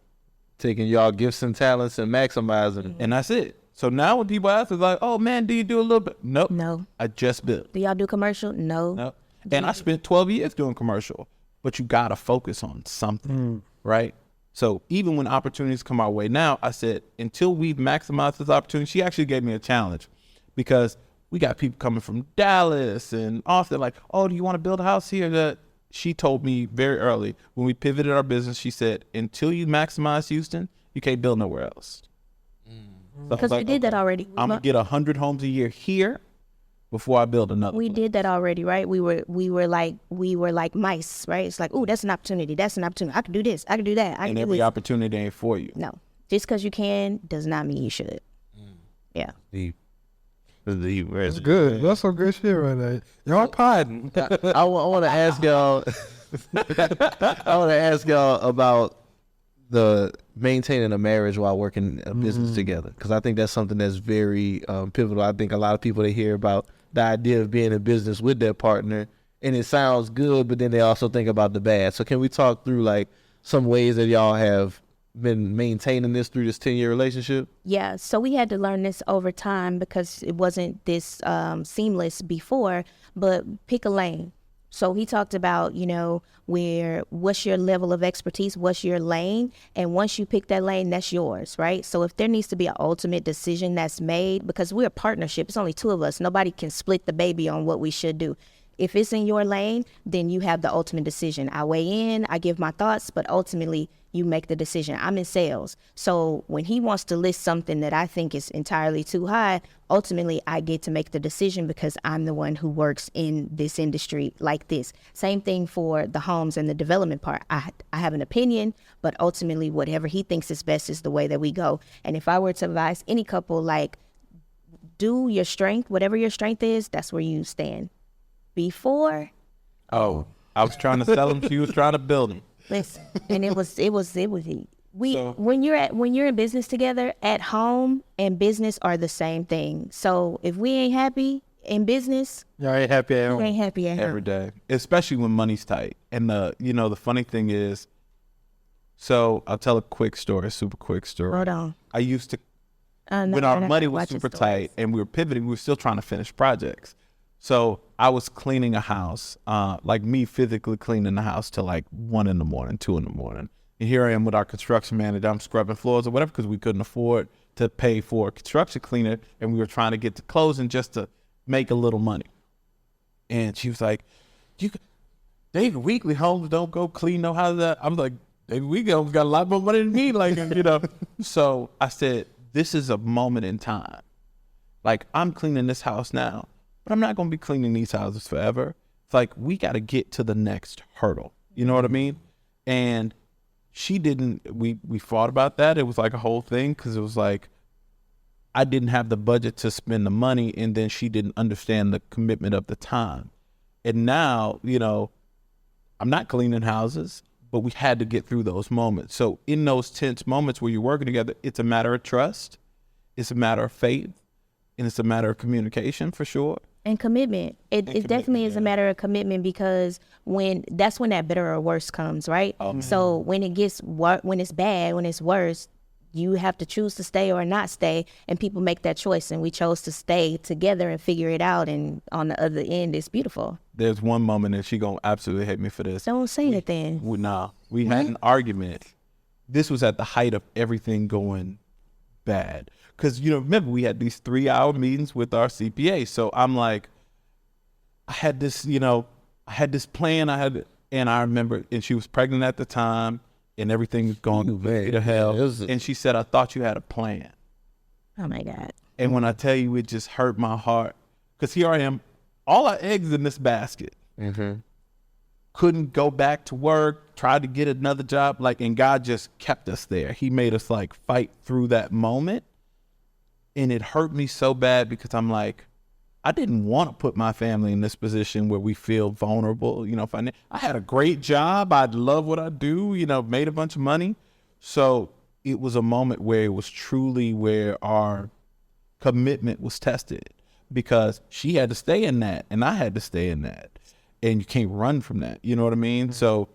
Taking y'all gifts and talents and maximizing. And that's it. So now when people ask, it's like, oh, man, do you do a little bit? Nope. No. I just built. Do y'all do commercial? No. Nope. And I spent 12 years doing commercial. But you got to focus on something, right? So even when opportunities come our way now, I said, until we've maximized this opportunity, she actually gave me a challenge because we got people coming from Dallas and Austin like, oh, do you want to build a house here? That she told me very early when we pivoted our business, she said, until you maximize Houston, you can't build nowhere else. Because we did that already. I'm going to get 100 homes a year here before I build another. We did that already, right? We were like mice, right? It's like, oh, that's an opportunity. That's an opportunity. I can do this. I can do that. And every opportunity ain't for you. No. Just because you can does not mean you should. Yeah. That's good. That's some good shit right there. Y'all podding. I want to ask y'all. I want to ask y'all about the maintaining a marriage while working a business together, because I think that's something that's very pivotal. I think a lot of people, they hear about the idea of being in business with their partner, and it sounds good, but then they also think about the bad. So can we talk through like some ways that y'all have been maintaining this through this 10-year relationship? Yeah, so we had to learn this over time because it wasn't this seamless before, but pick a lane. So he talked about, what's your level of expertise, what's your lane, and once you pick that lane, that's yours, right? So if there needs to be an ultimate decision that's made, because we're a partnership, it's only two of us, nobody can split the baby on what we should do. If it's in your lane, then you have the ultimate decision. I weigh in, I give my thoughts, but ultimately you make the decision. I'm in sales. So when he wants to list something that I think is entirely too high, ultimately I get to make the decision because I'm the one who works in this industry like this. Same thing for the homes and the development part. I have an opinion, but ultimately whatever he thinks is best is the way that we go. And if I were to advise any couple, like, do your strength, whatever your strength is, that's where you stand. Before, I was trying to sell him. She was trying to build him. Listen, and it was when you're in business together, at home and business are the same thing. So if we ain't happy in business, y'all ain't happy at home. We ain't happy at home every day, especially when money's tight. And the funny thing is, so I'll tell a quick story, a super quick story. Hold on. I used to when our money was super tight and we were pivoting, we were still trying to finish projects. So I was cleaning a house, like me physically cleaning the house till like 1 in the morning, 2 in the morning. And here I am with our construction manager. I'm scrubbing floors or whatever because we couldn't afford to pay for a construction cleaner. And we were trying to get to closing just to make a little money. And she was like, David Weekly Homes don't go clean no houses. I'm like, David Weekly Homes got a lot more money than me. Like, So I said, this is a moment in time. Like, I'm cleaning this house now, but I'm not going to be cleaning these houses forever. It's like, we got to get to the next hurdle. You know what I mean? And she didn't, we fought about that. It was like a whole thing because it was like, I didn't have the budget to spend the money, and then she didn't understand the commitment of the time. And now, I'm not cleaning houses, but we had to get through those moments. So in those tense moments where you're working together, it's a matter of trust, it's a matter of faith, and it's a matter of communication for sure. And commitment. It definitely is a matter of commitment because that's when that better or worse comes, right? So when it's bad, when it's worse, you have to choose to stay or not stay, and people make that choice. And we chose to stay together and figure it out. And on the other end, it's beautiful. There's one moment that she gonna absolutely hate me for this. Don't say it then. We had an argument. This was at the height of everything going bad. Because, remember, we had these 3-hour meetings with our CPA. So I'm like, I had this plan. And I remember, and she was pregnant at the time. and everything's going to hell. And she said, I thought you had a plan. Oh my God. And when I tell you, it just hurt my heart. Because here I am, all our eggs in this basket. Couldn't go back to work, tried to get another job. And God just kept us there. He made us fight through that moment. And it hurt me so bad because I'm like, I didn't want to put my family in this position where we feel vulnerable. I had a great job. I love what I do, made a bunch of money. So it was a moment where it was truly where our commitment was tested because she had to stay in that and I had to stay in that. And you can't run from that. You know what I mean? So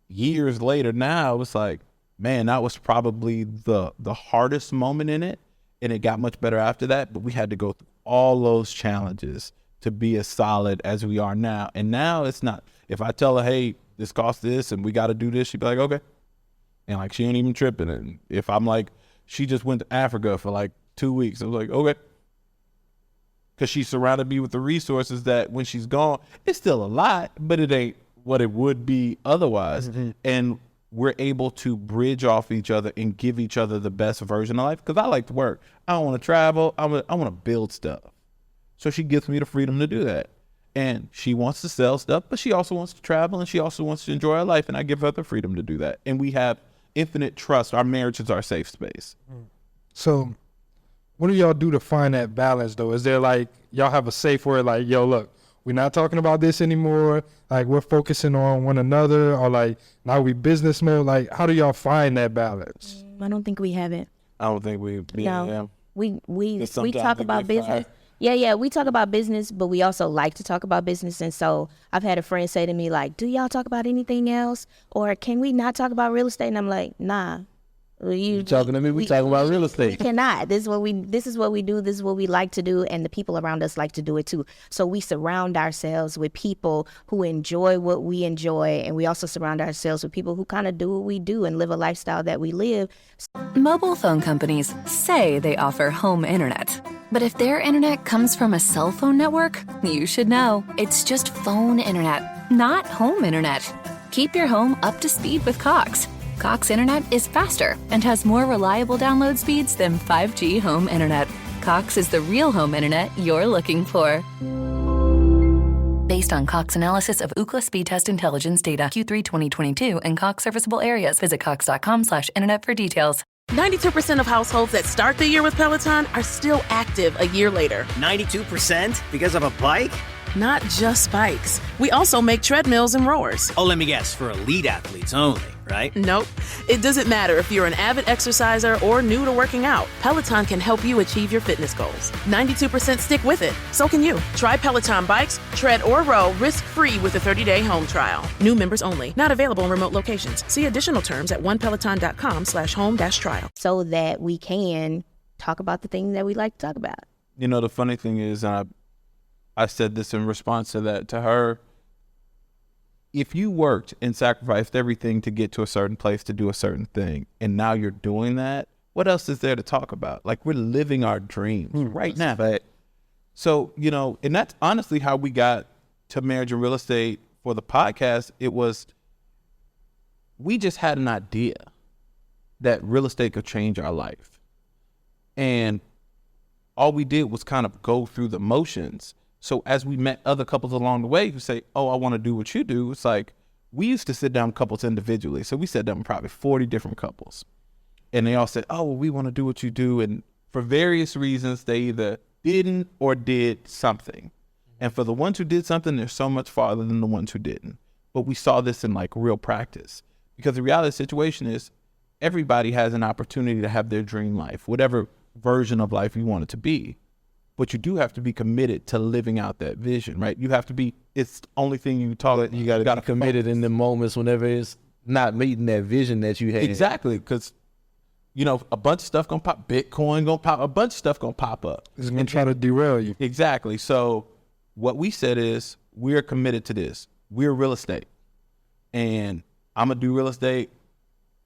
years later now, it's like, man, that was probably the hardest moment in it. And it got much better after that. But we had to go through all those challenges to be as solid as we are now. And now it's not, if I tell her, hey, this costs this and we got to do this, she'd be like, okay. And she ain't even tripping. And if I'm like, she just went to Africa for 2 weeks, I was like, okay. Because she surrounded me with the resources that when she's gone, it's still a lot, but it ain't what it would be otherwise. And we're able to bridge off each other and give each other the best version of life. Because I like to work. I don't want to travel. I want to build stuff. So she gives me the freedom to do that. And she wants to sell stuff, but she also wants to travel and she also wants to enjoy her life. And I give her the freedom to do that. And we have infinite trust. Our marriage is our safe space. So what do y'all do to find that balance, though? Is there y'all have a safe word yo, look, we're not talking about this anymore. We're focusing on one another, or now we business mode. How do y'all find that balance? I don't think we have it. I don't think we. No, we talk about business. Yeah, we talk about business, but we also like to talk about business. And so I've had a friend say to me do y'all talk about anything else, or can we not talk about real estate? And I'm like, nah. You talking to me? We talking about real estate. We cannot. This is what we do. This is what we like to do, and the people around us like to do it too. So we surround ourselves with people who enjoy what we enjoy, and we also surround ourselves with people who kind of do what we do and live a lifestyle that we live. Mobile phone companies say they offer home internet. But if their internet comes from a cell phone network, you should know. It's just phone internet, not home internet. Keep your home up to speed with Cox. Cox Internet is faster and has more reliable download speeds than 5G home internet. Cox is the real home internet you're looking for. Based on Cox analysis of Ookla speed test intelligence data Q3 2022 and Cox serviceable areas, visit cox.com/internet for details. 92% of households that start the year with Peloton are still active a year later. 92% because of a bike? Not just bikes. We also make treadmills and rowers. Oh, let me guess, for elite athletes only, right? Nope. It doesn't matter if you're an avid exerciser or new to working out. Peloton can help you achieve your fitness goals. 92% stick with it. So can you. Try Peloton bikes, tread, or row risk-free with a 30-day home trial. New members only. Not available in remote locations. See additional terms at onepeloton.com/home-trial. So that we can talk about the things that we like to talk about. The funny thing is, I said this in response to that to her. If you worked and sacrificed everything to get to a certain place to do a certain thing, and now you're doing that, what else is there to talk about? We're living our dreams right now. So, and that's honestly how we got to Marriage and Real Estate for the podcast. It was, we just had an idea that real estate could change our life. And all we did was kind of go through the motions. So as we met other couples along the way who say, oh, I want to do what you do, it's we used to sit down couples individually. So we sat down with probably 40 different couples. And they all said, oh, well, we want to do what you do. And for various reasons, they either didn't or did something. And for the ones who did something, they're so much farther than the ones who didn't. But we saw this in real practice. Because the reality of the situation is everybody has an opportunity to have their dream life, whatever version of life you want it to be. But you do have to be committed to living out that vision, right? You have to be, it's the only thing you talk about. You got to be committed in the moments whenever it's not meeting that vision that you had. Exactly, because, a bunch of stuff going to pop. Bitcoin going to pop. A bunch of stuff going to pop up. It's going to try to derail you. Exactly. So what we said is, we're committed to this. We're real estate. And I'm going to do real estate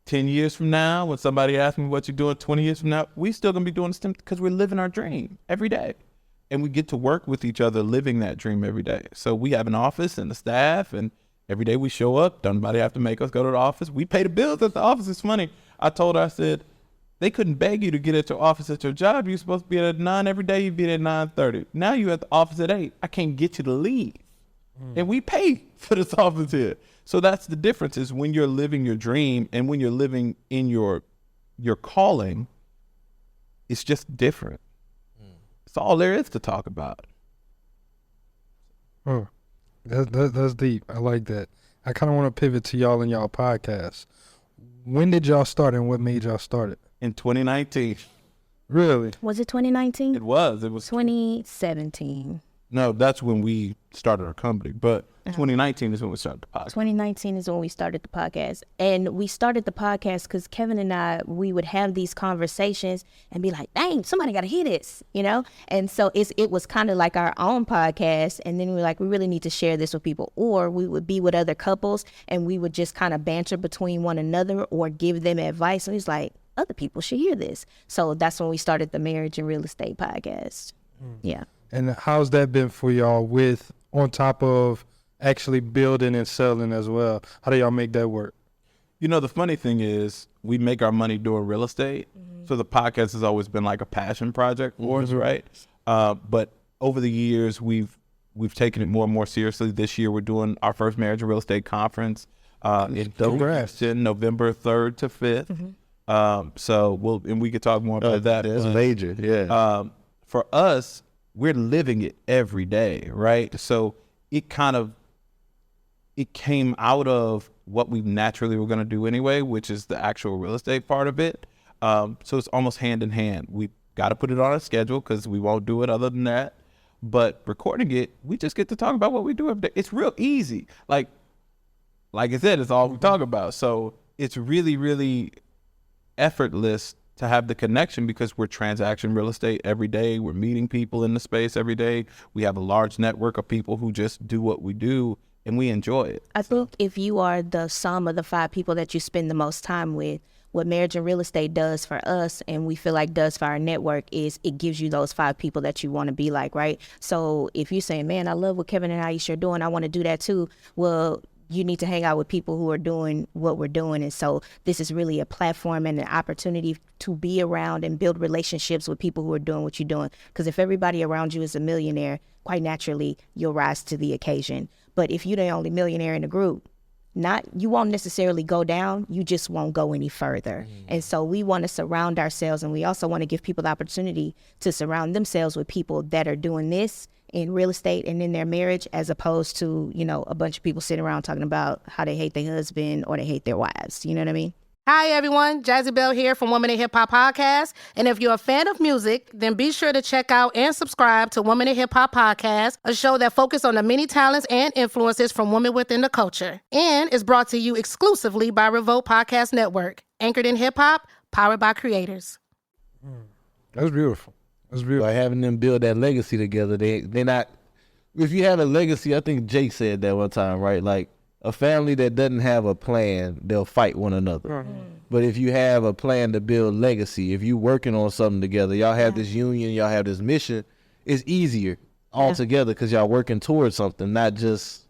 10 years from now. When somebody asks me what you're doing 20 years from now, we still going to be doing this because we're living our dream every day. And we get to work with each other living that dream every day. So we have an office and a staff, and Every day we show up, don't nobody have to make us go to the office. We pay the bills at the office. It's funny. I told her, I said, they couldn't beg you to get at your office at your job. You're supposed to be at 9 every day. You'd be at 9:30. Now you're at the office at 8. I can't get you to leave. And we pay for this office here. So that's the difference, is when you're living your dream and when you're living in your calling, it's just different. It's all there is to talk about. Oh, that's deep. I like that. I kind of want to pivot to y'all and y'all podcast. When did y'all start and what made y'all start it? In 2019. Really? Was it 2019? It was 2017. No, that's when we started our company. But 2019 is when we started the podcast. 2019 is when we started the podcast. And we started the podcast because Kevin and I, we would have these conversations and be like, dang, somebody got to hear this, you know? And so it was kind of like our own podcast. And then we were like, we really need to share this with people. Or we would be with other couples and we would just kind of banter between one another or give them advice. And it's like, other people should hear this. So that's when we started the Marriage and Real Estate podcast. Yeah. And how's that been for y'all with, on top of actually building and selling as well? How do y'all make that work? You know, the funny thing is we make our money doing real estate. So the podcast has always been like a passion project for us, right? But over the years, we've taken it more and more seriously. This year, we're doing our first Marriage and Real Estate conference in Houston, November 3rd to 5th. So we could talk more about that. That's major, yeah. For us, we're living it every day, right? So it came out of what we naturally were going to do anyway, which is the actual real estate part of it. So it's almost hand in hand. We got to put it on a schedule because we won't do it other than that. But recording it, we just get to talk about what we do every day. It's real easy. Like I said, it's all we talk about. So it's really, really effortless to have the connection because we're transaction real estate every day. We're meeting people in the space every day. We have a large network of people who just do what we do and we enjoy it. I think if you are the sum of the 5 people that you spend the most time with, what Marriage and Real Estate does for us and we feel like does for our network is it gives you those 5 people that you want to be like, right? So if you say, man, I love what Kevan and Ayesha are doing, I want to do that too. Well, you need to hang out with people who are doing what we're doing. And so this is really a platform and an opportunity to be around and build relationships with people who are doing what you're doing. Because if everybody around you is a millionaire, quite naturally, you'll rise to the occasion. But if you're the only millionaire in the group, you won't necessarily go down, you just won't go any further. And so we want to surround ourselves, and we also want to give people the opportunity to surround themselves with people that are doing this in real estate and in their marriage, as opposed to, a bunch of people sitting around talking about how they hate their husband or they hate their wives. You know what I mean? Hi, everyone. Jazzy Bell here from Woman in Hip Hop Podcast. And if you're a fan of music, then be sure to check out and subscribe to Woman in Hip Hop Podcast, a show that focuses on the many talents and influences from women within the culture. And is brought to you exclusively by Revolt Podcast Network, anchored in hip hop, powered by creators. That's beautiful. That's beautiful. By having them build that legacy together, they're not. If you have a legacy, I think Jake said that one time, right? Like, a family that doesn't have a plan, they'll fight one another. But if you have a plan to build legacy, if you're working on something together, y'all have this union, y'all have this mission, it's easier all together because y'all working towards something, not just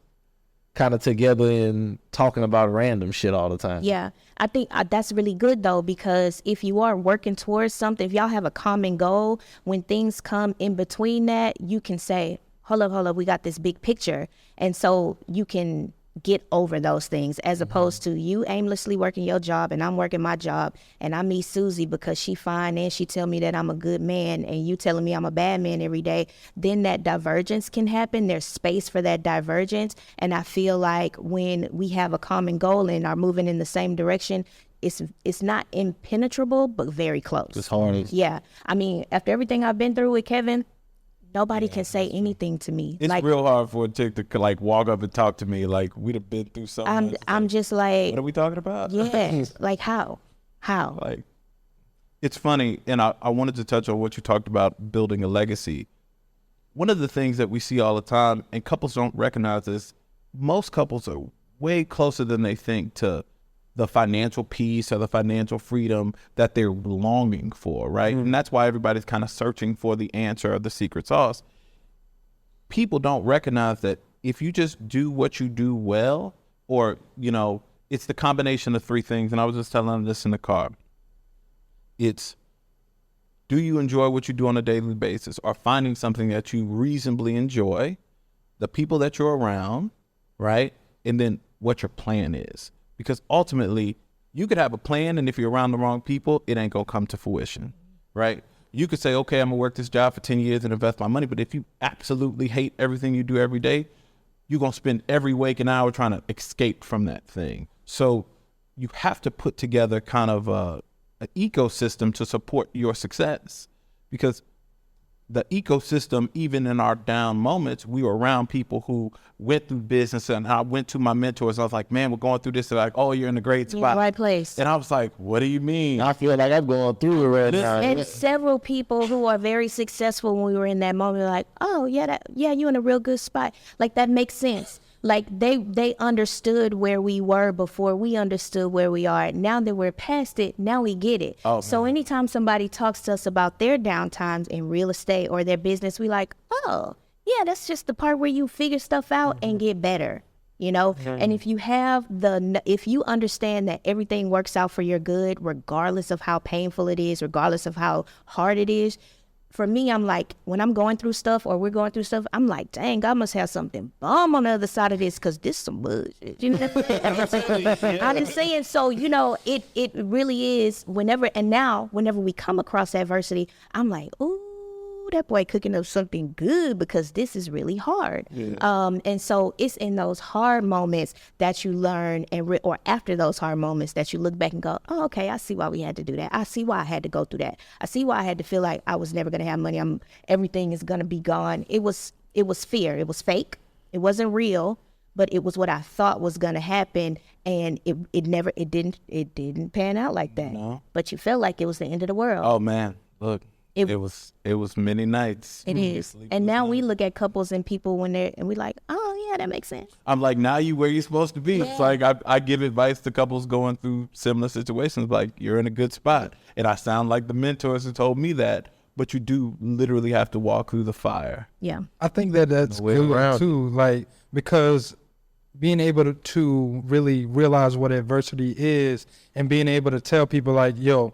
kind of together and talking about random shit all the time. Yeah, I think that's really good though, because if you are working towards something, if y'all have a common goal, when things come in between that, you can say, hold up, we got this big picture. And so you can get over those things, as opposed to you aimlessly working your job and I'm working my job, and I meet Susie because she fine and she tell me that I'm a good man, and you telling me I'm a bad man every day. Then that divergence can happen. There's space for that divergence. And I feel like when we have a common goal and are moving in the same direction, it's not impenetrable, but very close. It's hard. Yeah. I mean, after everything I've been through with Kevin, nobody can say anything to me. It's like, real hard for a chick to like walk up and talk to me like we'd have been through something. I'm just like, what are we talking about? Yeah, like how? Like, it's funny, and I wanted to touch on what you talked about, building a legacy. One of the things that we see all the time, and couples don't recognize this, most couples are way closer than they think to the financial peace or the financial freedom that they're longing for, right? And that's why everybody's kind of searching for the answer or the secret sauce. People don't recognize that if you just do what you do well, or, you know, it's the combination of three things. And I was just telling them this in the car. It's, do you enjoy what you do on a daily basis, or finding something that you reasonably enjoy, the people that you're around, right? And then what your plan is. Because ultimately, you could have a plan, and if you're around the wrong people, it ain't gonna come to fruition, right? You could say, okay, I'm gonna work this job for 10 years and invest my money, but if you absolutely hate everything you do every day, you're gonna spend every waking hour trying to escape from that thing. So you have to put together kind of an ecosystem to support your success, because the ecosystem, even in our down moments, we were around people who went through business, and I went to my mentors. I was like, man, we're going through this. They're like, oh, you're in a great spot. You're in the right place. And I was like, what do you mean? I feel like I'm going through it right now. And several people who are very successful when we were in that moment were like, oh, yeah, you're in a real good spot. Like, that makes sense. Like, they understood where we were before we understood where we are. Now that we're past it, now we get it. Oh, so anytime somebody talks to us about their downtimes in real estate or their business, we like, oh, yeah, that's just the part where you figure stuff out and get better, you know? And if you understand that everything works out for your good, regardless of how painful it is, regardless of how hard it is, for me, I'm like, when I'm going through stuff or we're going through stuff, I'm like, dang, I must have something bomb on the other side of this, because this is some bullshit. You know what I'm saying? I'm just saying, so, you know, it really is whenever we come across adversity, I'm like, ooh, that boy cooking up something good, because this is really hard. And so it's in those hard moments that you learn, or after those hard moments that you look back and go, oh, okay, I see why we had to do that. I see why I had to go through that. I see why I had to feel like I was never going to have money. Everything is going to be gone. It was fear. It was fake. It wasn't real, but it was what I thought was going to happen. And it didn't pan out like that. No. But you felt like it was the end of the world. Oh man, look. It was many nights. It is. And now we look at couples and people and we like, oh yeah, that makes sense. I'm like, now you where you're supposed to be. Yeah. It's like I give advice to couples going through similar situations, like, you're in a good spot. And I sound like the mentors who told me that, but you do literally have to walk through the fire. Yeah. I think that's good too, like, because being able to really realize what adversity is and being able to tell people like, yo,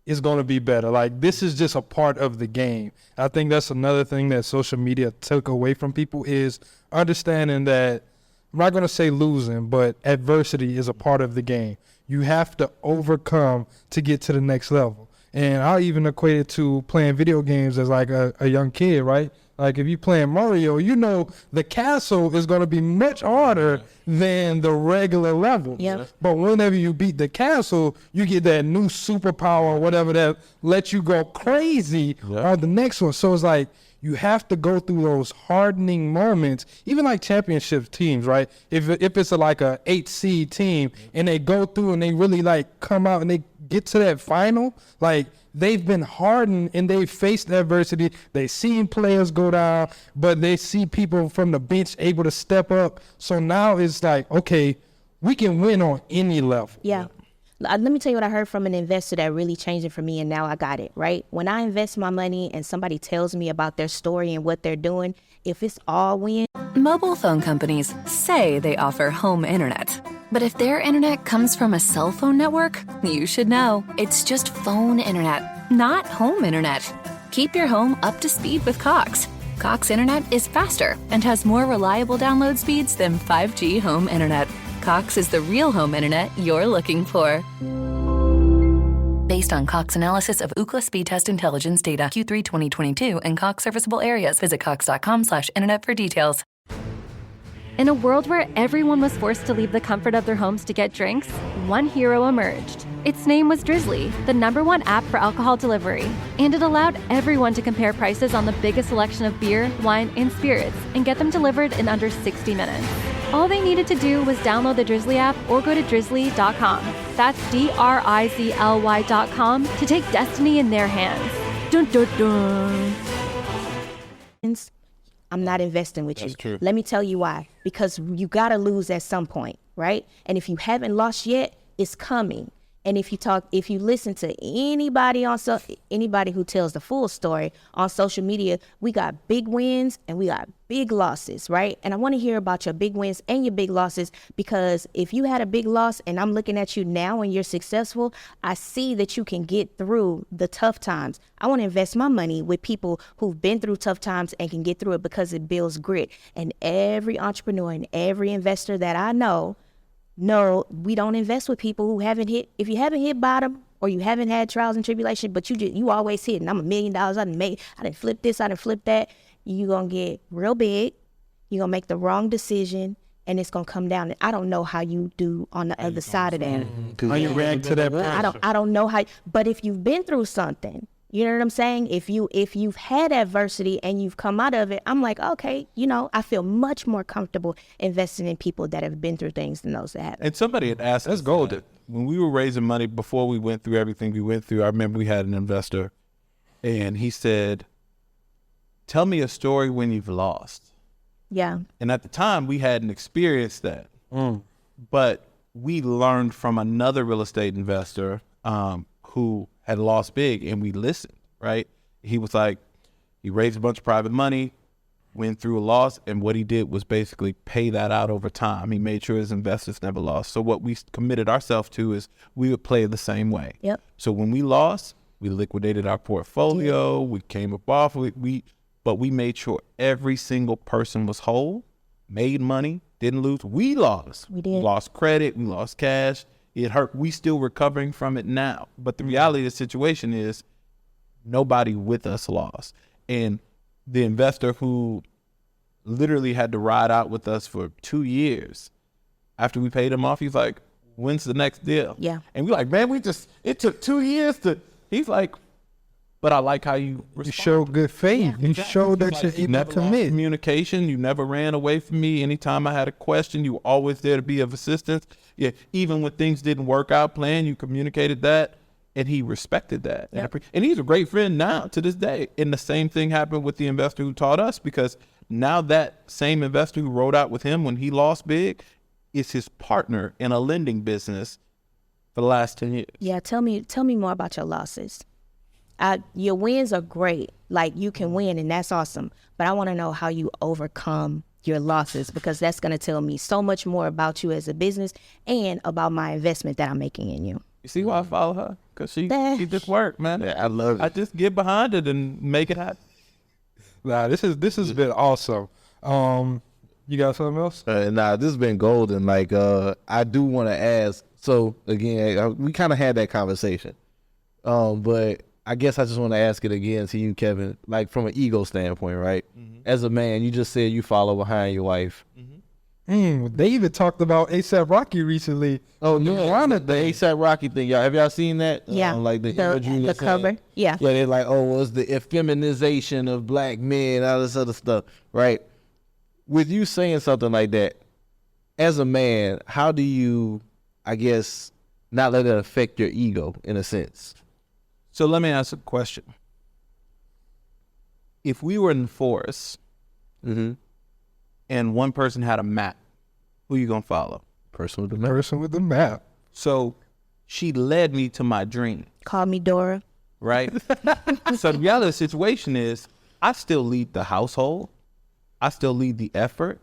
it's going to be better. Like, this is just a part of the game. I think that's another thing that social media took away from people, is understanding that, I'm not going to say losing, but adversity is a part of the game. You have to overcome to get to the next level. And I even equate it to playing video games as like a young kid, right? Like, if you're playing Mario, you know the castle is going to be much harder than the regular level. Yep. But whenever you beat the castle, you get that new superpower or whatever that lets you go crazy on the next one. So it's like, you have to go through those hardening moments, even like championship teams, right? If it's like a 8 seed team and they go through and they really like come out and they get to that final, like, they've been hardened and they've faced adversity. They've seen players go down, but they see people from the bench able to step up. So now it's like, okay, we can win on any level. Yeah. Let me tell you what I heard from an investor that really changed it for me, and now I got it, right? When I invest my money and somebody tells me about their story and what they're doing, if it's all win. Mobile phone companies say they offer home internet. But if their internet comes from a cell phone network, you should know. It's just phone internet, not home internet. Keep your home up to speed with Cox. Cox internet is faster and has more reliable download speeds than 5G home internet. Cox is the real home internet you're looking for. Based on Cox analysis of Ookla speed test intelligence data Q3 2022 and Cox serviceable areas, visit cox.com/internet for details. In a world where everyone was forced to leave the comfort of their homes to get drinks, one hero emerged. Its name was Drizzly, the #1 app for alcohol delivery. And it allowed everyone to compare prices on the biggest selection of beer, wine, and spirits and get them delivered in under 60 minutes. All they needed to do was download the Drizzly app or go to drizzly.com. That's DRIZLY.com to take destiny in their hands. Dun dun dun. I'm not investing with you. That's true. Let me tell you why. Because you got to lose at some point, right? And if you haven't lost yet, it's coming. And if you listen to anybody who tells the full story on social media, we got big wins and we got big losses, right? And I want to hear about your big wins and your big losses, because if you had a big loss and I'm looking at you now and you're successful, I see that you can get through the tough times. I want to invest my money with people who've been through tough times and can get through it, because it builds grit. And every entrepreneur and every investor that I know, no, we don't invest with people who haven't hit. If you haven't hit bottom or you haven't had trials and tribulation, but you always hit, and I'm $1 million, I didn't flip this, I didn't flip that, you're going to get real big, you're going to make the wrong decision, and it's going to come down. I don't know how you do on the other side of that. How you react to that pressure. I don't know how, but if you've been through something, you know what I'm saying? If you've had adversity and you've come out of it, I'm like, okay, I feel much more comfortable investing in people that have been through things than those that haven't. And somebody had asked us golden. When we were raising money before we went through everything we went through, I remember we had an investor and he said, tell me a story when you've lost. Yeah. And at the time we hadn't experienced that. But we learned from another real estate investor who had lost big, and we listened, right? He was like, he raised a bunch of private money, went through a loss, and what he did was basically pay that out over time. He made sure his investors never lost. So what we committed ourselves to is we would play the same way. Yep. So when we lost, we liquidated our portfolio, we came up off of it, but we made sure every single person was whole, made money, didn't lose. We lost. We did. We lost credit, we lost cash. It hurt. We still recovering from it now. But the reality of the situation is nobody with us lost. And the investor who literally had to ride out with us for 2 years, after we paid him off, he's like, when's the next deal? Yeah. And we're like, man, it took 2 years to, he's like, but I like how you respond. You show good faith. You show that you're able to commit. Communication. You never ran away from me. Anytime I had a question, you were always there to be of assistance. Yeah, even when things didn't work out planned, you communicated that, and he respected that. Yep. And he's a great friend now to this day. And the same thing happened with the investor who taught us, because now that same investor who rode out with him when he lost big is his partner in a lending business for the last 10 years. Yeah, tell me more about your losses. Your wins are great. Like, you can win, and that's awesome. But I want to know how you overcome your losses, because that's going to tell me so much more about you as a business and about my investment that I'm making in you. You see why I follow her? Because she just work, man. Yeah, I love it. I just get behind it and make it happen. Nah, this has been awesome. You got something else? Nah, this has been golden. Like, I do want to ask. So again, we kind of had that conversation, but I guess I just want to ask it again to you, Kevin. Like, from an ego standpoint, right? Mm-hmm. As a man, you just said you follow behind your wife. Mm-hmm. They even talked about A$AP Rocky recently. Oh, no, the A$AP Rocky thing, y'all. Have y'all seen that? Yeah. Like the cover. Yeah. Yeah, they're like, oh, it's the effeminization of black men, all this other stuff, right? With you saying something like that, as a man, how do you, I guess, not let it affect your ego in a sense? So let me ask a question. If we were in the forest and one person had a map, who you going to follow? Person with the map. So she led me to my dream. Call me Dora. Right? So the reality of the situation is I still lead the household. I still lead the effort.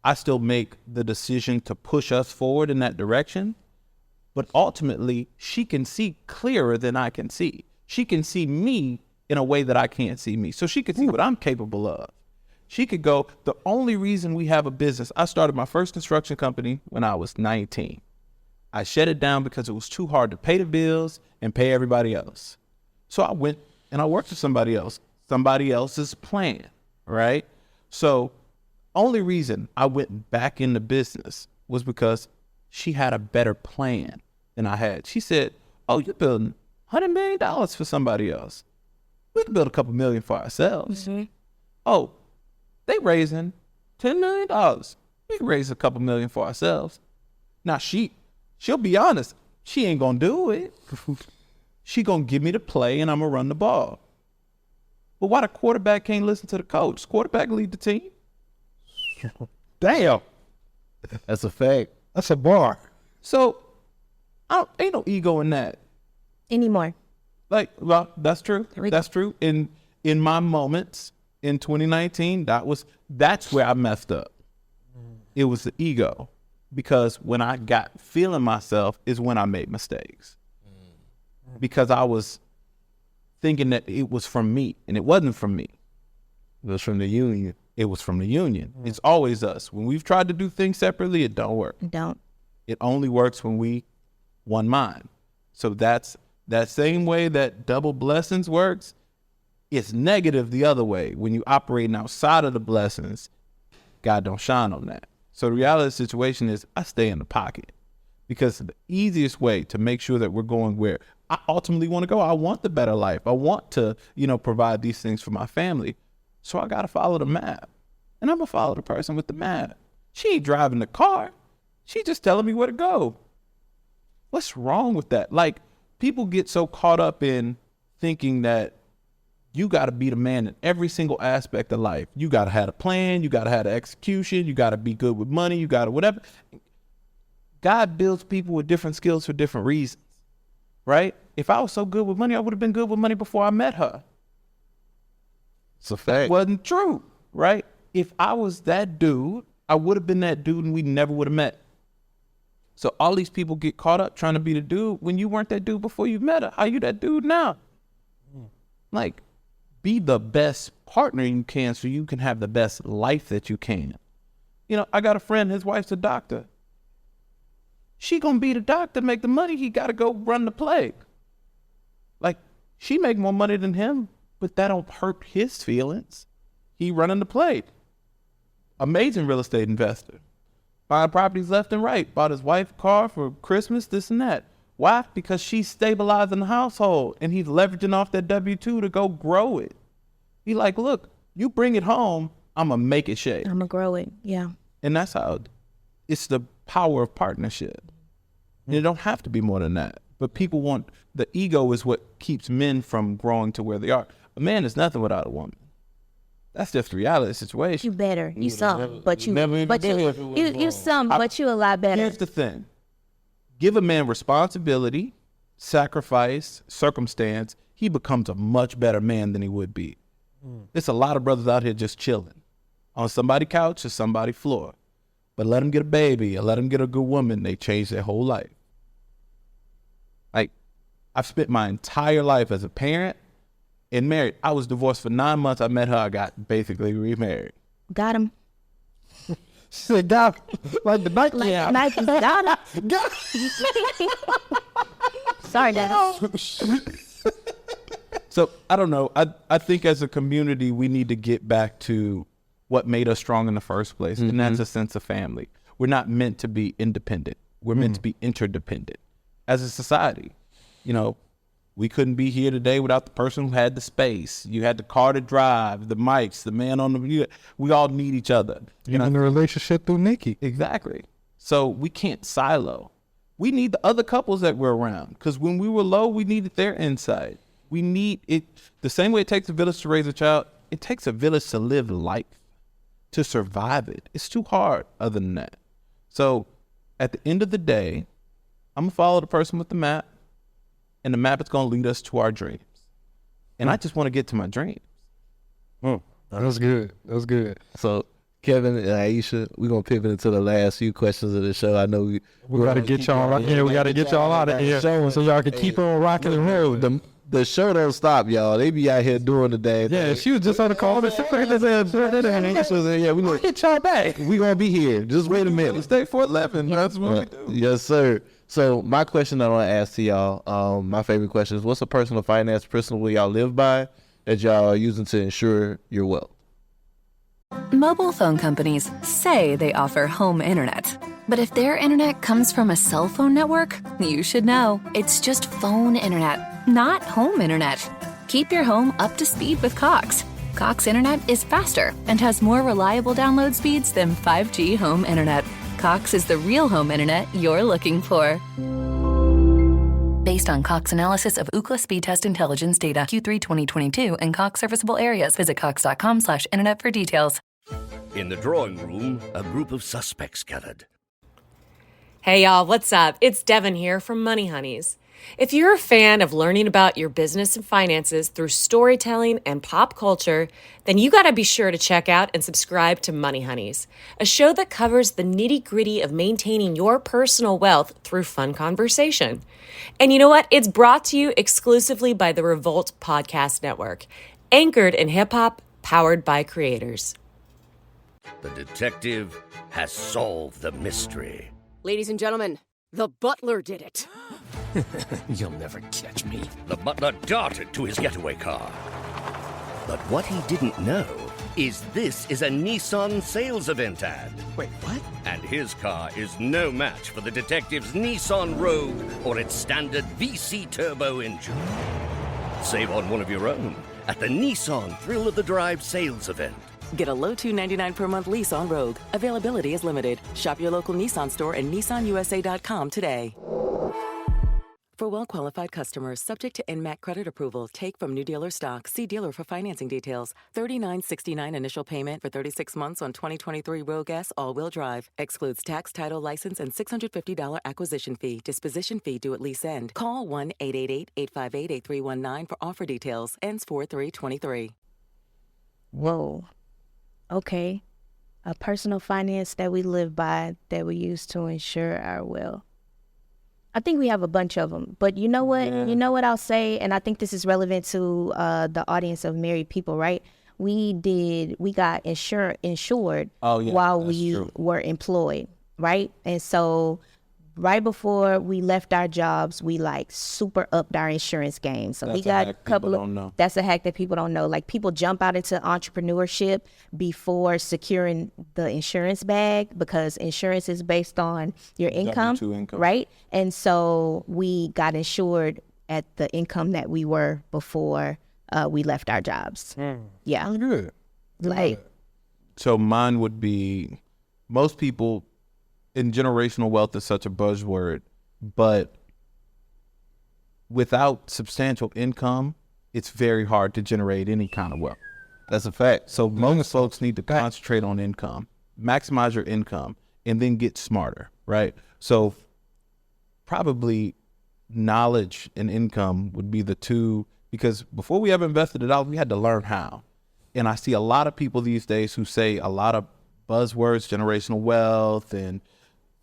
I still make the decision to push us forward in that direction. But ultimately, she can see clearer than I can see. She can see me in a way that I can't see me. So she can see what I'm capable of. She could go, the only reason we have a business, I started my first construction company when I was 19. I shut it down because it was too hard to pay the bills and pay everybody else. So I went and I worked for somebody else's plan, right? So only reason I went back into business was because she had a better plan than I had. She said, oh, you're building $100 million for somebody else. We can build a couple million for ourselves. Mm-hmm. Oh, they raising $10 million. We can raise a couple million for ourselves. Now she'll be honest. She ain't gonna do it. She gonna give me the play and I'm gonna run the ball. But why the quarterback can't listen to the coach? Quarterback lead the team. Damn. That's a fact. That's a bar. So Ain't no ego in that. Anymore. Like, well, that's true. That's true. In my moments in 2019, that's where I messed up. It was the ego, because when I got feeling myself is when I made mistakes, because I was thinking that it was from me, and it wasn't from me. It was from the union. It was from the union. It's always us. When we've tried to do things separately, it don't work. It don't. It only works when we one mind. So that's that same way that double blessings works. It's negative the other way. When you operating outside of the blessings, God don't shine on that. So the reality of the situation is I stay in the pocket, because the easiest way to make sure that we're going where I ultimately want to go, I want the better life. I want to, provide these things for my family. So I got to follow the map, and I'm going to follow the person with the map. She ain't driving the car. She just telling me where to go. What's wrong with that? Like, people get so caught up in thinking that you got to be the man in every single aspect of life. You got to have a plan. You got to have the execution. You got to be good with money. You got to whatever. God builds people with different skills for different reasons, right? If I was so good with money, I would have been good with money before I met her. It's a fact. Wasn't true, right? If I was that dude, I would have been that dude, and we never would have met. So all these people get caught up trying to be the dude when you weren't that dude before you met her. How you that dude now? Like, be the best partner you can so you can have the best life that you can. I got a friend, his wife's a doctor. She gonna be the doctor, make the money, he gotta go run the plague. Like, she make more money than him, but that don't hurt his feelings. He running the plate. Amazing real estate investor. Buying properties left and right. Bought his wife a car for Christmas, this and that. Why? Because she's stabilizing the household, and he's leveraging off that W-2 to go grow it. He like, look, you bring it home, I'm going to make it shake. I'm going to grow it, yeah. And that's how it's the power of partnership. And it don't have to be more than that. But people want, the ego is what keeps men from growing to where they are. A man is nothing without a woman. That's just the reality of the situation. You better. You some, but you some, but you a lot better. Here's the thing. Give a man responsibility, sacrifice, circumstance, he becomes a much better man than he would be. There's a lot of brothers out here just chilling on somebody's couch or somebody's floor. But let them get a baby or let them get a good woman, they change their whole life. Like, I've spent my entire life as a parent and married. I was divorced for 9 months. I met her. I got basically remarried. Got him. She said, got him. Like the night. Like yeah. Nike, got him. Sorry, Dad. So, I don't know. I think as a community, we need to get back to what made us strong in the first place, and that's a sense of family. We're not meant to be independent. We're meant to be interdependent. As a society, we couldn't be here today without the person who had the space. You had the car to drive, the mics, the man on the... We all need each other. Even the relationship through Nikki. Exactly. So we can't silo. We need the other couples that we're around, because when we were low, we needed their insight. We need it. The same way it takes a village to raise a child, it takes a village to live life, to survive it. It's too hard other than that. So at the end of the day, I'm going to follow the person with the map, and the map is going to lead us to our dreams. And I just want to get to my dreams. That's good. That's good. So, Kevan and Ayesha, we're going to pivot into the last few questions of the show. I know we got to get y'all out here. We got to get y'all out of here so y'all can keep on rocking and rolling. The show don't stop, y'all. They be out here doing the damn thing. Yeah, she was just on the call. Yeah, we gonna get y'all back. We gonna be here. Just wait a minute. Stay for 11. That's what we do. Yes, sir. So my question that I want to ask to y'all, my favorite question is, what's a personal finance principle y'all live by that y'all are using to ensure your wealth? Mobile phone companies say they offer home internet. But if their internet comes from a cell phone network, you should know. It's just phone internet, not home internet. Keep your home up to speed with Cox. Cox internet is faster and has more reliable download speeds than 5G home internet. Cox is the real home internet you're looking for. Based on Cox analysis of Ookla speed test intelligence data Q3 2022 and Cox serviceable areas, visit cox.com/internet for details. In the drawing room, a group of suspects gathered. Hey y'all, what's up? It's Devin here from Money Honeys. If you're a fan of learning about your business and finances through storytelling and pop culture, then you gotta be sure to check out and subscribe to Money Honeys, a show that covers the nitty-gritty of maintaining your personal wealth through fun conversation. And you know what? It's brought to you exclusively by the Revolt Podcast Network, anchored in hip-hop, powered by creators. The detective has solved the mystery. Ladies and gentlemen, the butler did it. You'll never catch me. The butler darted to his getaway car. But what he didn't know is this is a Nissan sales event ad. Wait, what? And his car is no match for the detective's Nissan Rogue or its standard VC turbo engine. Save on one of your own at the Nissan Thrill of the Drive sales event. Get a low $299 per month lease on Rogue. Availability is limited. Shop your local Nissan store and nissanusa.com today. For well-qualified customers, subject to NMAC credit approval, take from new dealer stock. See dealer for financing details. $39.69 initial payment for 36 months on 2023 Rogue S all-wheel drive. Excludes tax, title, license, and $650 acquisition fee. Disposition fee due at lease end. Call 1-888-858-8319 for offer details. Ends 4/3/23. Whoa. Okay. A personal finance that we live by that we use to ensure our will. I think we have a bunch of them, but you know what? Yeah. You know what I'll say, and I think this is relevant to the audience of married people, right? We got insured while we were employed, right? And so right before we left our jobs, we like super upped our insurance game. So we got a couple of, that's a hack that people don't know. Like people jump out into entrepreneurship before securing the insurance bag because insurance is based on your income, right? And so we got insured at the income that we were before we left our jobs. Yeah. That's good. Like, so mine would be, most people, and generational wealth is such a buzzword, but without substantial income, it's very hard to generate any kind of wealth. That's a fact. So most folks need to concentrate on income, maximize your income, and then get smarter, right? So probably knowledge and income would be the two, because before we ever invested it out, we had to learn how. And I see a lot of people these days who say a lot of buzzwords, generational wealth and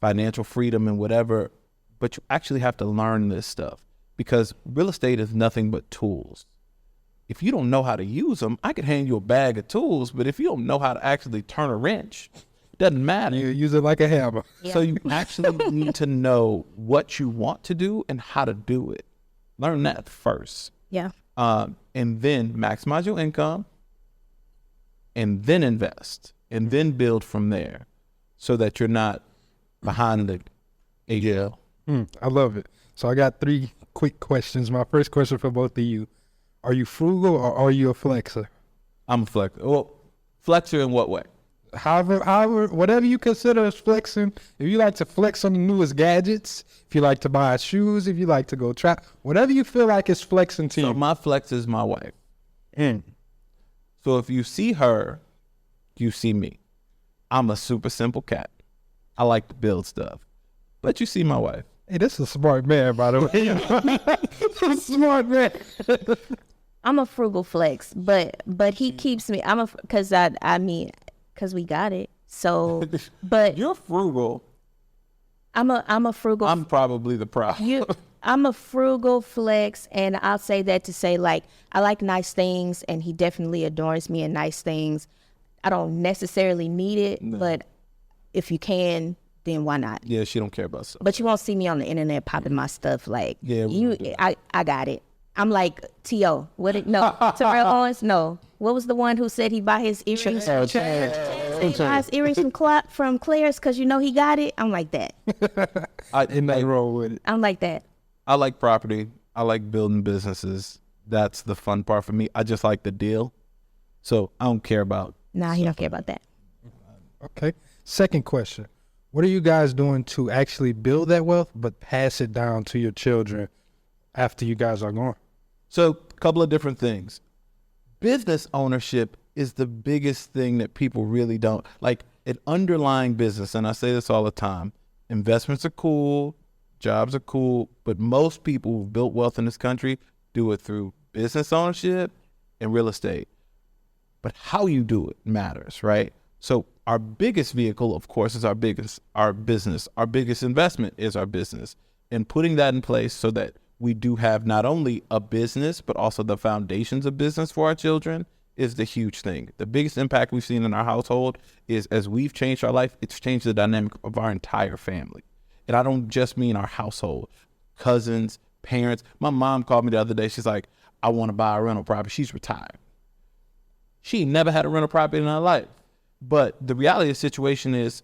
financial freedom and whatever, but you actually have to learn this stuff because real estate is nothing but tools. If you don't know how to use them, I could hand you a bag of tools, but if you don't know how to actually turn a wrench, it doesn't matter. You use it like a hammer. Yeah. So you actually need to know what you want to do and how to do it. Learn that first. Yeah. And then maximize your income and then invest and then build from there so that you're not behind the AGL. I love it. So I got 3 quick questions. My first question for both of you. Are you frugal or are you a flexer? I'm a flexer. Well, flexer in what way? However, whatever you consider as flexing. If you like to flex on the newest gadgets, if you like to buy shoes, if you like to go trap, whatever you feel like is flexing to you. So my flex is my wife. So if you see her, you see me. I'm a super simple cat. I like to build stuff. But you see my wife. Hey, this is a smart man, by the way. Smart man. I'm a frugal flex, but he keeps me. Because we got it. So, but you're frugal. I'm a frugal. I'm probably the problem. I'm a frugal flex, and I'll say that to say like I like nice things, and he definitely adorns me in nice things. I don't necessarily need it, but if you can, then why not? Yeah, she don't care about stuff. But you won't see me on the internet popping my stuff like I got it. I'm like T.O. Terrell Owens? No. What was the one who said he buy his earrings? He buys earrings from Claire's because he got it? I'm like that. Ain't nothing wrong with it. I'm like that. I like property. I like building businesses. That's the fun part for me. I just like the deal. So I don't care about. Nah, he don't care about that. Okay. Second question. What are you guys doing to actually build that wealth but pass it down to your children after you guys are gone? So a couple of different things. Business ownership is the biggest thing that people really don't like. An underlying business, and I say this all the time, investments are cool, jobs are cool, but most people who've built wealth in this country do it through business ownership and real estate. But how you do it matters, right? So our biggest vehicle, of course, is our business. Our biggest investment is our business. And putting that in place so that we do have not only a business, but also the foundations of business for our children is the huge thing. The biggest impact we've seen in our household is as we've changed our life, it's changed the dynamic of our entire family. And I don't just mean our household, cousins, parents. My mom called me the other day. She's like, I want to buy a rental property. She's retired. She never had a rental property in her life. But the reality of the situation is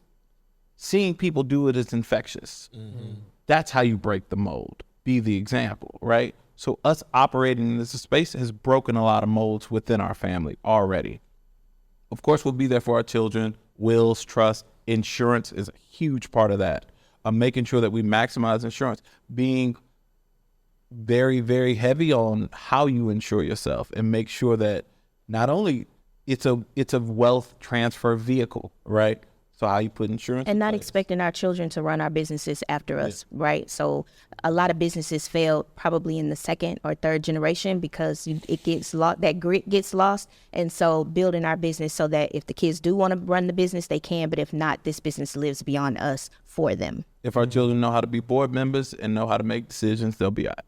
seeing people do it is infectious. Mm-hmm. That's how you break the mold. Be the example, right? So us operating in this space has broken a lot of molds within our family already. Of course, we'll be there for our children. Wills, trust, insurance is a huge part of that. Making sure that we maximize insurance, being very, very heavy on how you insure yourself and make sure that not only it's a wealth transfer vehicle, right? So how you put insurance and not expecting our children to run our businesses after us, right? So a lot of businesses fail probably in the second or third generation because it gets lost, that grit gets lost. And so building our business so that if the kids do want to run the business, they can. But if not, this business lives beyond us for them. If our children know how to be board members and know how to make decisions, they'll be all right.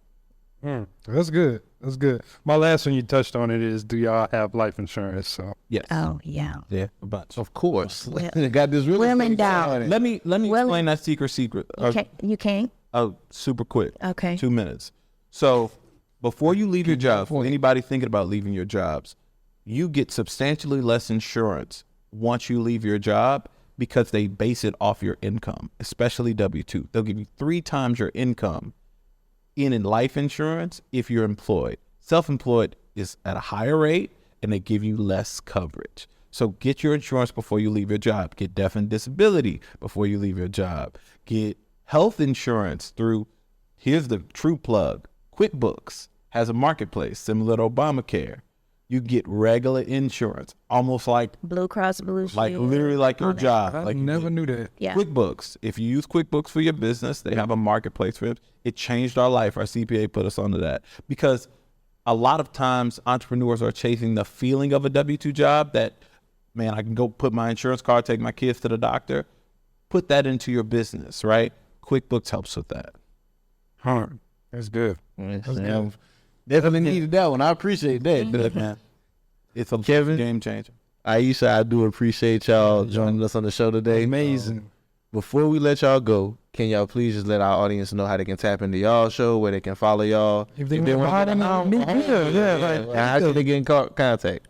That's good. That's good. My last one you touched on it is, do y'all have life insurance? So yes. Oh yeah. Yeah, a bunch. Of course. Well, got this really women down. Let me explain that secret. You can. Oh, super quick. Okay. 2 minutes. So before you leave your job, for anybody thinking about leaving your jobs, you get substantially less insurance once you leave your job because they base it off your income, especially W-2. They'll give you 3 times your income in life insurance if you're employed. Self-employed is at a higher rate and they give you less coverage. So get your insurance before you leave your job. Get death and disability before you leave your job. Get health insurance through, here's the true plug, QuickBooks has a marketplace similar to Obamacare. You get regular insurance, almost like Blue Cross Blue Shield. Like literally like your job. I like never knew that. Yeah. QuickBooks. If you use QuickBooks for your business, they have a marketplace for it. It changed our life. Our CPA put us onto that because a lot of times entrepreneurs are chasing the feeling of a W-2 job that, man, I can go put my insurance card, take my kids to the doctor. Put that into your business, right? QuickBooks helps with that. That's good. That's good. Definitely needed that one. I appreciate that. Good, man. It's a Kevin, game changer. Ayesha, I do appreciate y'all joining us on the show today. Amazing. Before we let y'all go, can y'all please just let our audience know how they can tap into y'all show, where they can follow y'all? If they want to how can they get in contact?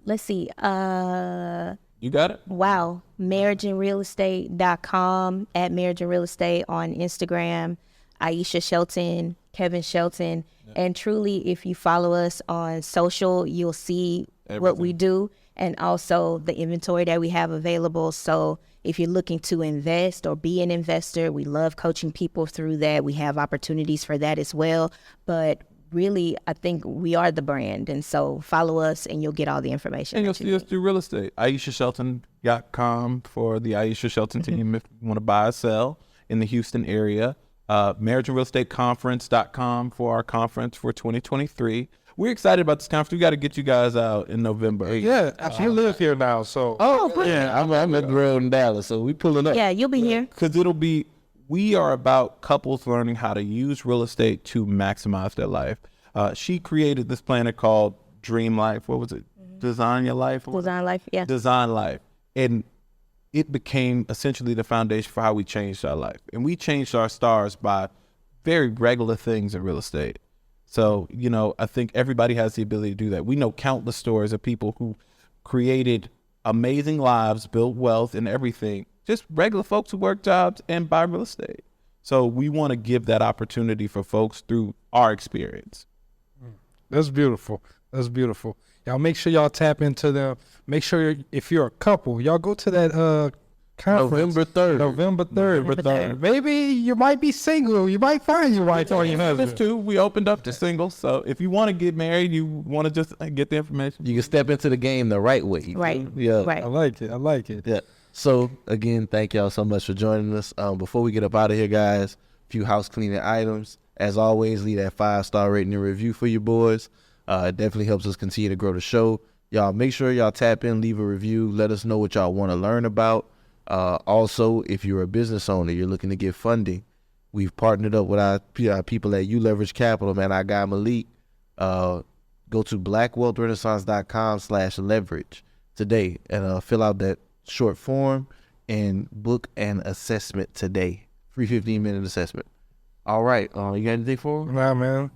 Let's see. You got it? Wow. marriageandrealestate.com, at Marriage and Real Estate on Instagram, Ayesha Shelton, Kevan Shelton. And truly, if you follow us on social, you'll see what we do and also the inventory that we have available. So if you're looking to invest or be an investor, we love coaching people through that. We have opportunities for that as well. But really, I think we are the brand. And so follow us and you'll get all the information. And you'll see us do real estate. AyeshaShelton.com for the Ayesha Shelton team if you want to buy or sell in the Houston area. marriageandrealestateconference.com for our conference for 2023. We're excited about this conference. We got to get you guys out in November. Yeah, you live here now, so. Yeah, I'm at the road in Dallas, so we pulling up. Yeah, you'll be here. Because we are about couples learning how to use real estate to maximize their life. She created this planet called Dream Life. What was it? Design Your Life? Design Life, yeah. Design Life. And it became essentially the foundation for how we changed our life. And we changed our stars by very regular things in real estate. So, I think everybody has the ability to do that. We know countless stories of people who created amazing lives, built wealth and everything. Just regular folks who work jobs and buy real estate. So we want to give that opportunity for folks through our experience. That's beautiful. That's beautiful. Y'all make sure y'all tap into them. Make sure if you're a couple, y'all go to that conference. November 3rd. Maybe you might be single. You might find your wife or your husband. Too. We opened up to singles. So if you want to get married, you want to just get the information. You can step into the game the right way. Right. Yeah. Right. I like it. Yeah. So, again, thank y'all so much for joining us. Before we get up out of here, guys, a few house cleaning items. As always, leave that 5-star rating and review for your boys. It definitely helps us continue to grow the show. Y'all make sure y'all tap in, leave a review. Let us know what y'all want to learn about. Also, if you're a business owner, you're looking to get funding, we've partnered up with our people at U Leverage Capital, man, our guy Malik. Go to blackwealthrenaissance.com/leverage today and fill out that short form and book an assessment today. Free 15-minute assessment. All right. You got anything for them? Nah, man.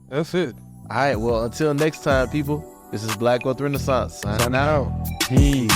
That's it. All right. Well, until next time, people, this is Black Wealth Renaissance. Sign out. Peace.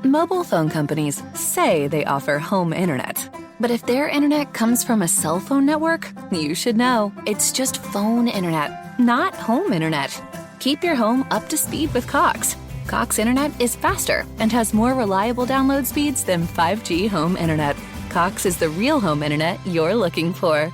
Mobile phone companies say they offer home internet. But if their internet comes from a cell phone network, you should know. It's just phone internet, not home internet. Keep your home up to speed with Cox. Cox internet is faster and has more reliable download speeds than 5G home internet. Cox is the real home internet you're looking for.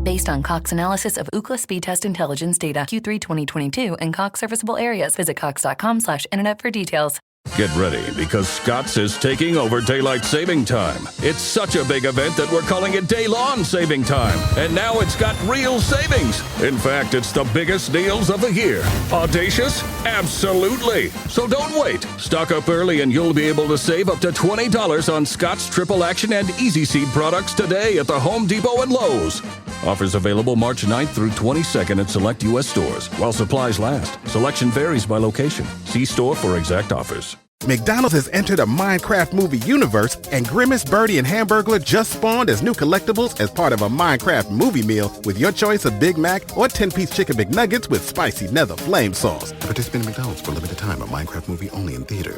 Based on Cox analysis of Ookla speed test intelligence data Q3 2022 and Cox serviceable areas. Visit cox.com/internet for details. Get ready, because Scott's is taking over Daylight Saving Time. It's such a big event that we're calling it Day-Long Saving Time. And now it's got real savings. In fact, it's the biggest deals of the year. Audacious? Absolutely. So don't wait. Stock up early and you'll be able to save up to $20 on Scott's Triple Action and Easy Seed products today at the Home Depot and Lowe's. Offers available March 9th through 22nd at select U.S. stores while supplies last. Selection varies by location. See store for exact offers. McDonald's has entered a Minecraft movie universe, and Grimace, Birdie, and Hamburglar just spawned as new collectibles as part of a Minecraft movie meal with your choice of Big Mac or 10-piece chicken McNuggets with spicy nether flame sauce. Participate in McDonald's for a limited time. A Minecraft movie only in theaters.